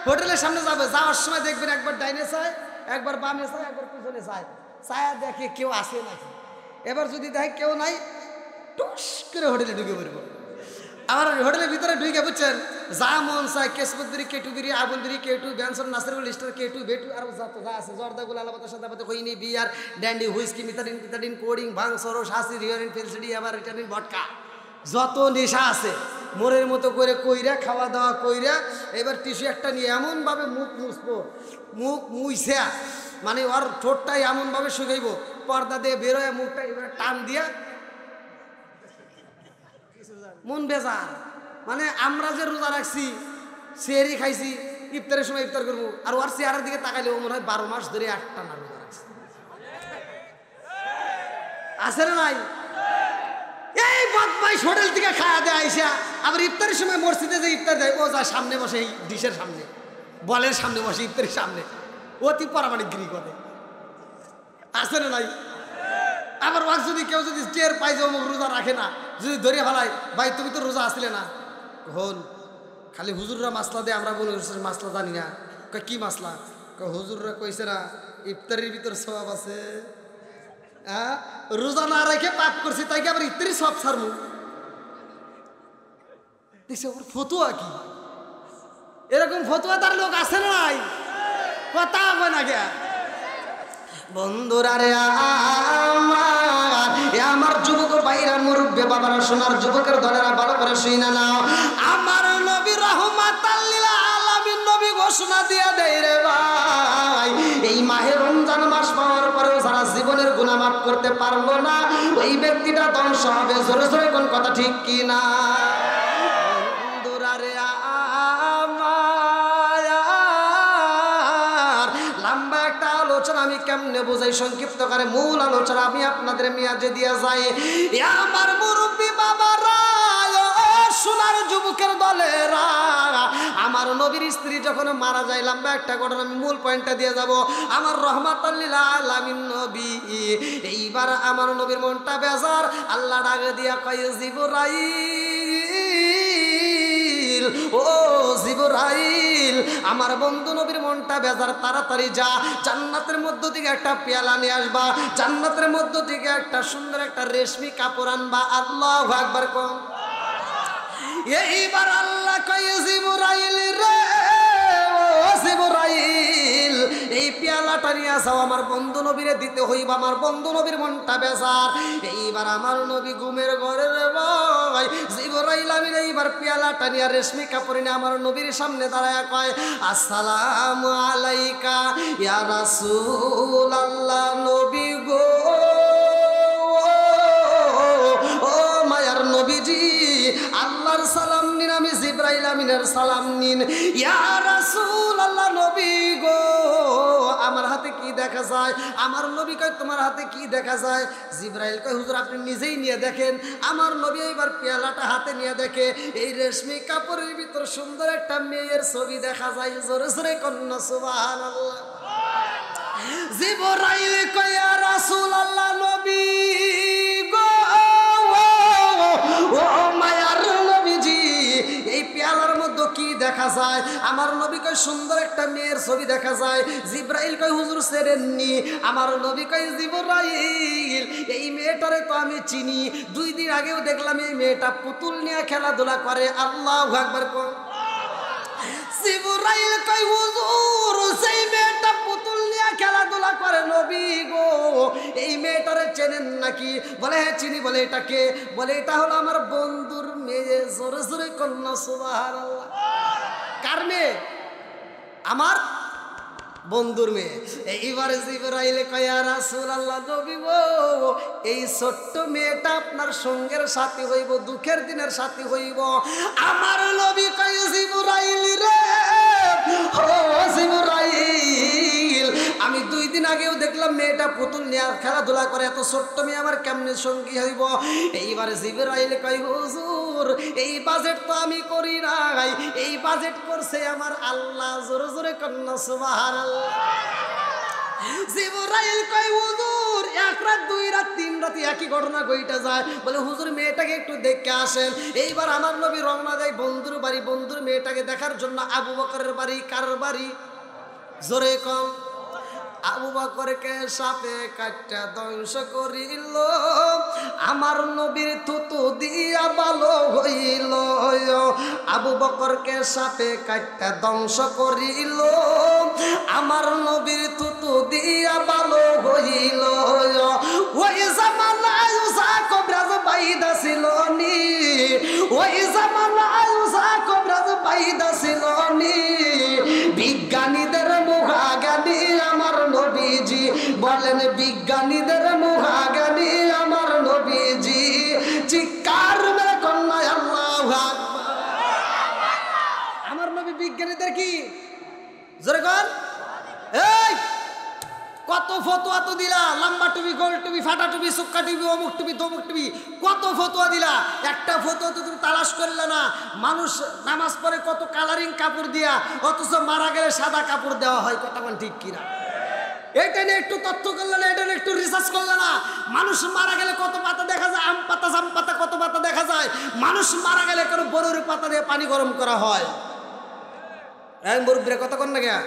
হোটেলের সামনে যাবে, যাওয়ার সময় দেখবেন একবার ডাইনে চায়, একবার বামে চায়, একবার পিছনে চায়, চায়া দেখে কেউ আসে নাকি। এবার যদি দেখে কেউ নাই, টুস করে হোটেলে ঢুকে পড়বো। আমার হোটেলের ভিতরে ঢুকে বুঝছেন, যা মন চায় কেশবদ্রি, কেটুবিরি, আবুলদিরি, কেটু, ব্যানসন, নাসিরুল, স্টার, কেটু, বেটু, আর যত যা আছে, জর্দাগুল, আলাপাতা, সাদাপাতা, খৈনি, বিয়ার, ড্যান্ডি, হুইস্কি, মিথাডিন, পিথাডিন, কোডিং, ভাং, সরস, হাসি, রিওরিন, ফিলসিডি, আবার রিটার্নিন, ভটকা, যত নেশা আছে মোরের মতো করে কইরা খাওয়া দাওয়া কইরা এবার টিস্যু একটা নিয়ে এমনভাবে মুখ মুছবো, মুখ মুইছা মানে ওর ঠোঁটটাই এমনভাবে শুকাইব, পর্দা দিয়ে বেরোয় মুখটা এবার টান দিয়া মন বেজার। মানে আমরা যে রোজা রাখছি, সেহরি খাইছি, ইফতারের সময় ইফতার করবো, আর ওর চেহারার দিকে তাকাইলে ও মনে হয় 12 মাস ধরে একটা না রোজা রাখছে। আছে না নাই? এই বদমাইশ হোটেল থেকে খাওয়া দেয় আইসা আবার ইফতারের সময় মসজিদে যে ইফতার দেয়, ও যায় সামনে বসে, এই ডিশের সামনে, বলের সামনে বসে, ইফতারের সামনে, অতি পারামানিকগিরি করে। আছে না নাই? আবার ওয়াক যদি কেউ যদি টের পাই যে অমুক রোজা রাখে না, যদি ধরে ফেলায়, ভাই তুমি তো রোজা আসলে না, হন খালি হুজুররা মাসলা দেয়, আমরা বলি মাসলা জানি না। কি মাসলা? হুজুররা কইছে না ইফতারির ভিতর সওয়াব আছে, হ্যাঁ রোজা না রেখে পাপ করছি, তাই কি আবার ইফতারি সব ছাড়বো? দেখছি ওর ফতুয়া কি, এরকম ফতুয়া তার লোক আছে না নাই? কথা হবে না কে বন্ধুরা রে আমার যুবক ভাইরা, মুরব্বী বাবারা, সোনার যুবকের দলেরা ভালো করে শুই না নাও, আমার নবী রাহমাতাল লিল আলামিন নবী ঘোষণা দিয়া দেয় রে ভাই, এই মাহে রমজান মাস পাওয়ার পরেও যারা জীবনের গুনাহ মাফ করতে পারলো না, ওই ব্যক্তিটা ধ্বংস হবে। জোরে জোরে কোন কথা ঠিক কি না? বন্ধুরা রে আলোচনা আমি কেমনে বোঝাই, সংক্ষিপ্ত করে মূল আলোচনা আমি আপনাদের মেয়াজে দিয়া যাই। আমার মুরব্বী বাবারা, সোনার যুবকের দলেরা, আমার নবীর স্ত্রী যখন মারা যায়, লম্বা একটা ঘটনা, আমি মূল পয়েন্টটা দিয়ে যাব। আমার রহমাতুল লিল আলামিন নবী, এইবার আমার নবীর মনটা বেজার, আল্লাহ ডাকে দিয়া কয় জিবরাইল, ও জিবরাইল, আমার বন্ধু নবীর মনটা বেজার, তাড়াতাড়ি যা জান্নাতের মধ্য থেকে একটা পেয়ালা নিয়ে আসবা, জান্নাতের মধ্য থেকে একটা সুন্দর একটা রেশমি কাপড় আনবা। আল্লাহু আকবার কোন। এইবার আল্লাহ কয় জিবরাইল রে, ও জিবরাইল, এই পেয়ালাটা নিয়ে আসাও, আমার বন্ধু নবীরে দিতে হইব, আমার বন্ধু নবীর মনটা বেজার। এইবার আমার নবী ঘুমের ঘরে রে ভাই, জিবরাইল আমিন এইবার পেয়ালাটা নিয়ে রেশমি কাপড় নিয়ে আমার নবীর সামনে দাঁড়ায় কয় আসসালামু আলাইকা ইয়া রাসূলুল্লাহ, নবী গো, ও মায়ার নবীজি, আল্লাহর সালাম নিন, আমি জিবরাইল আমিনের সালাম নিন। ইয়া রাসূলুল্লাহ, নবী গো, আমার হাতে কি দেখা যায়? আমার নবী কয় তোমার হাতে কি দেখা যায়? জিবরাইল কয় হুজুর আপনি নিজেই নিয়ে দেখেন। আমার নবী এইবার পেয়ালাটা হাতে নিয়ে দেখে, এই রেশমি কাপড়ের ভিতর সুন্দর একটা মেয়ের ছবি দেখা যায়। জোরে জোরে কন্যা সুবহানাল্লাহ। জিবরাইল কয় ইয়া রাসূলুল্লাহ, নবী গো, ও মায়ার নবীজি, এই পেয়ালার মধ্যে কি দেখা যায়? আমার নবী কয় সুন্দর একটা মেয়ের ছবি দেখা যায়। জিবরাইল কয় হুজুর সেরেননি। আমার নবী কয় জিবরাইল, এই মেয়েটারে তো আমি চিনি, 2 দিন আগেও দেখলাম এই মেয়েটা পুতুল নিয়ে খেলাধুলা করে। আল্লাহু আকবার কোন। জিবরাইল কয় হুজুর সেই মেয়েটা পুতুল নিয়ে খেলাধুলা করে, নবী গো এই মেয়েটারে চেনেন নাকি? বলে হ্যাঁ চিনি। বলে এটা কে? বলে এটা হলো আমার বন্ধুর মেয়ে। জোরে জোরে কন্যা সুবহানাল্লাহ। কার মেয়ে? আমার বন্ধুর মেয়ে। এইবারে জিবরাইল কয় ইয়া রাসূলুল্লাহ, নবী গো এই ছোট্ট মেয়েটা আপনার সঙ্গের সাথী হইব, দুঃখের দিনের সাথী হইব। আমার নবী কয় জিবরাইল রে, ও জিবরাইল, আমি 2 দিন আগেও দেখলাম মেয়েটা পুতুল নিয়ে খেলাধুলা করে, এত ছোট্ট মেয়ে আমার কেমনে সঙ্গী হইব? এইবারে জিবরাইল কয় হুজুর হুজুর এই বাজেট তো আমি করি নাই, এই বাজেট করছে আমার আল্লাহ। জোরে জোরে কন্যা সুবহানাল্লাহ। জিবরাইল কয় হুজুর এক রাত দুই রাত তিন রাত একই ঘটনা কইটা যায়। বলে হুজুর মেয়েটাকে একটু দেখে আসেন। এইবার আমার নবী রওনা দেয় বন্ধুর বাড়ি। বন্ধুর মেয়েটাকে দেখার জন্য আবু বকরের বাড়ি। কার বাড়ি? জোরে কম। আবু বকরকে সাপে কাটটা ধ্বংস করিল, আমার নবীর থুতু দিয়া ভালো হইল। আবু বকরকে সাপে কাটটা ধ্বংস করিল, আমার নবীর থুতু দিয়া ভালো হইল। ওই জামানায় উসা কবরাজ বাইদা ছিল নি, ওই জামানায় উসা কবরাজ বাইদা ছিল নি। বিজ্ঞানীদের মুখাজ্ঞানী আমার নবীজি, বলেন বিজ্ঞানীদের মুখাজ্ঞানী আমার নবীজি। চিৎকার মেরে কন্যা আল্লাহু আকবার। আমার নবী বিজ্ঞানীদের কি? জোরে কর। এই কত ফতোয়া তো দিলা, লম্বা টুপি, গোল টুপি, ফাটা টুপি, সুক্কা টুপি, অমুক টুপি, তমুক টুপি, কত ফতোয়া দিলা। একটা ফতোয়া তো তুমি তালাশ করলে না। মানুষ নামাজ পড়ে কত কালারিং কাপড় দিয়া, অথচ মারা গেলে সাদা কাপড় দেওয়া হয়। কথা বল ঠিক কিনা? এটা নিয়ে একটু তথ্য করলে না, এটা নিয়ে একটু রিসার্চ করলে না। মানুষ মারা গেলে কত পাতা দেখা যায়, আম পাতা, জাম পাতা, কত পাতা দেখা যায়। মানুষ মারা গেলে কোনো বড়ের পাতা দিয়ে পানি গরম করা হয়। মুরব্বীরা কথা কন না গিয়া,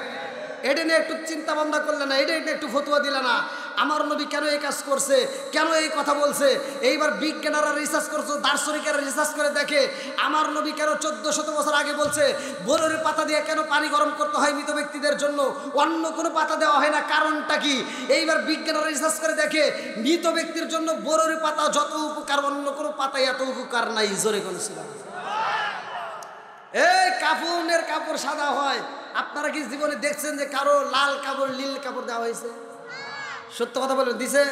এটা নিয়ে একটু চিন্তা ভাবনা করলে না, এটা একটু ফতোয়া দিলে না। আমার নবী কেন এই কাজ করছে, কেন এই কথা বলছে। এইবার বিজ্ঞানীরা রিসার্চ করছে, দার্শনিকেরা রিসার্চ করে দেখে আমার নবী কেন 1400 বছর আগে বলছে বরের পাতা দিয়ে কেন পানি গরম করতে হয় মৃত ব্যক্তিদের জন্য, অন্য কোনো পাতা দেওয়া হয় না। কারণটা কি? এইবার বিজ্ঞানীরা রিসার্চ করে দেখে মৃত ব্যক্তির জন্য বরের পাতা যত উপকার, অন্য কোনো পাতায় এত উপকার নাই। জোরে করেছিল। এই কাফনের কাপড় সাদা হয়। আপনারা কি জীবনে দেখছেন যে কারো লাল কাপড় নীল কাপড় দেওয়া হয়েছে? সত্য কথা বলে দিছে?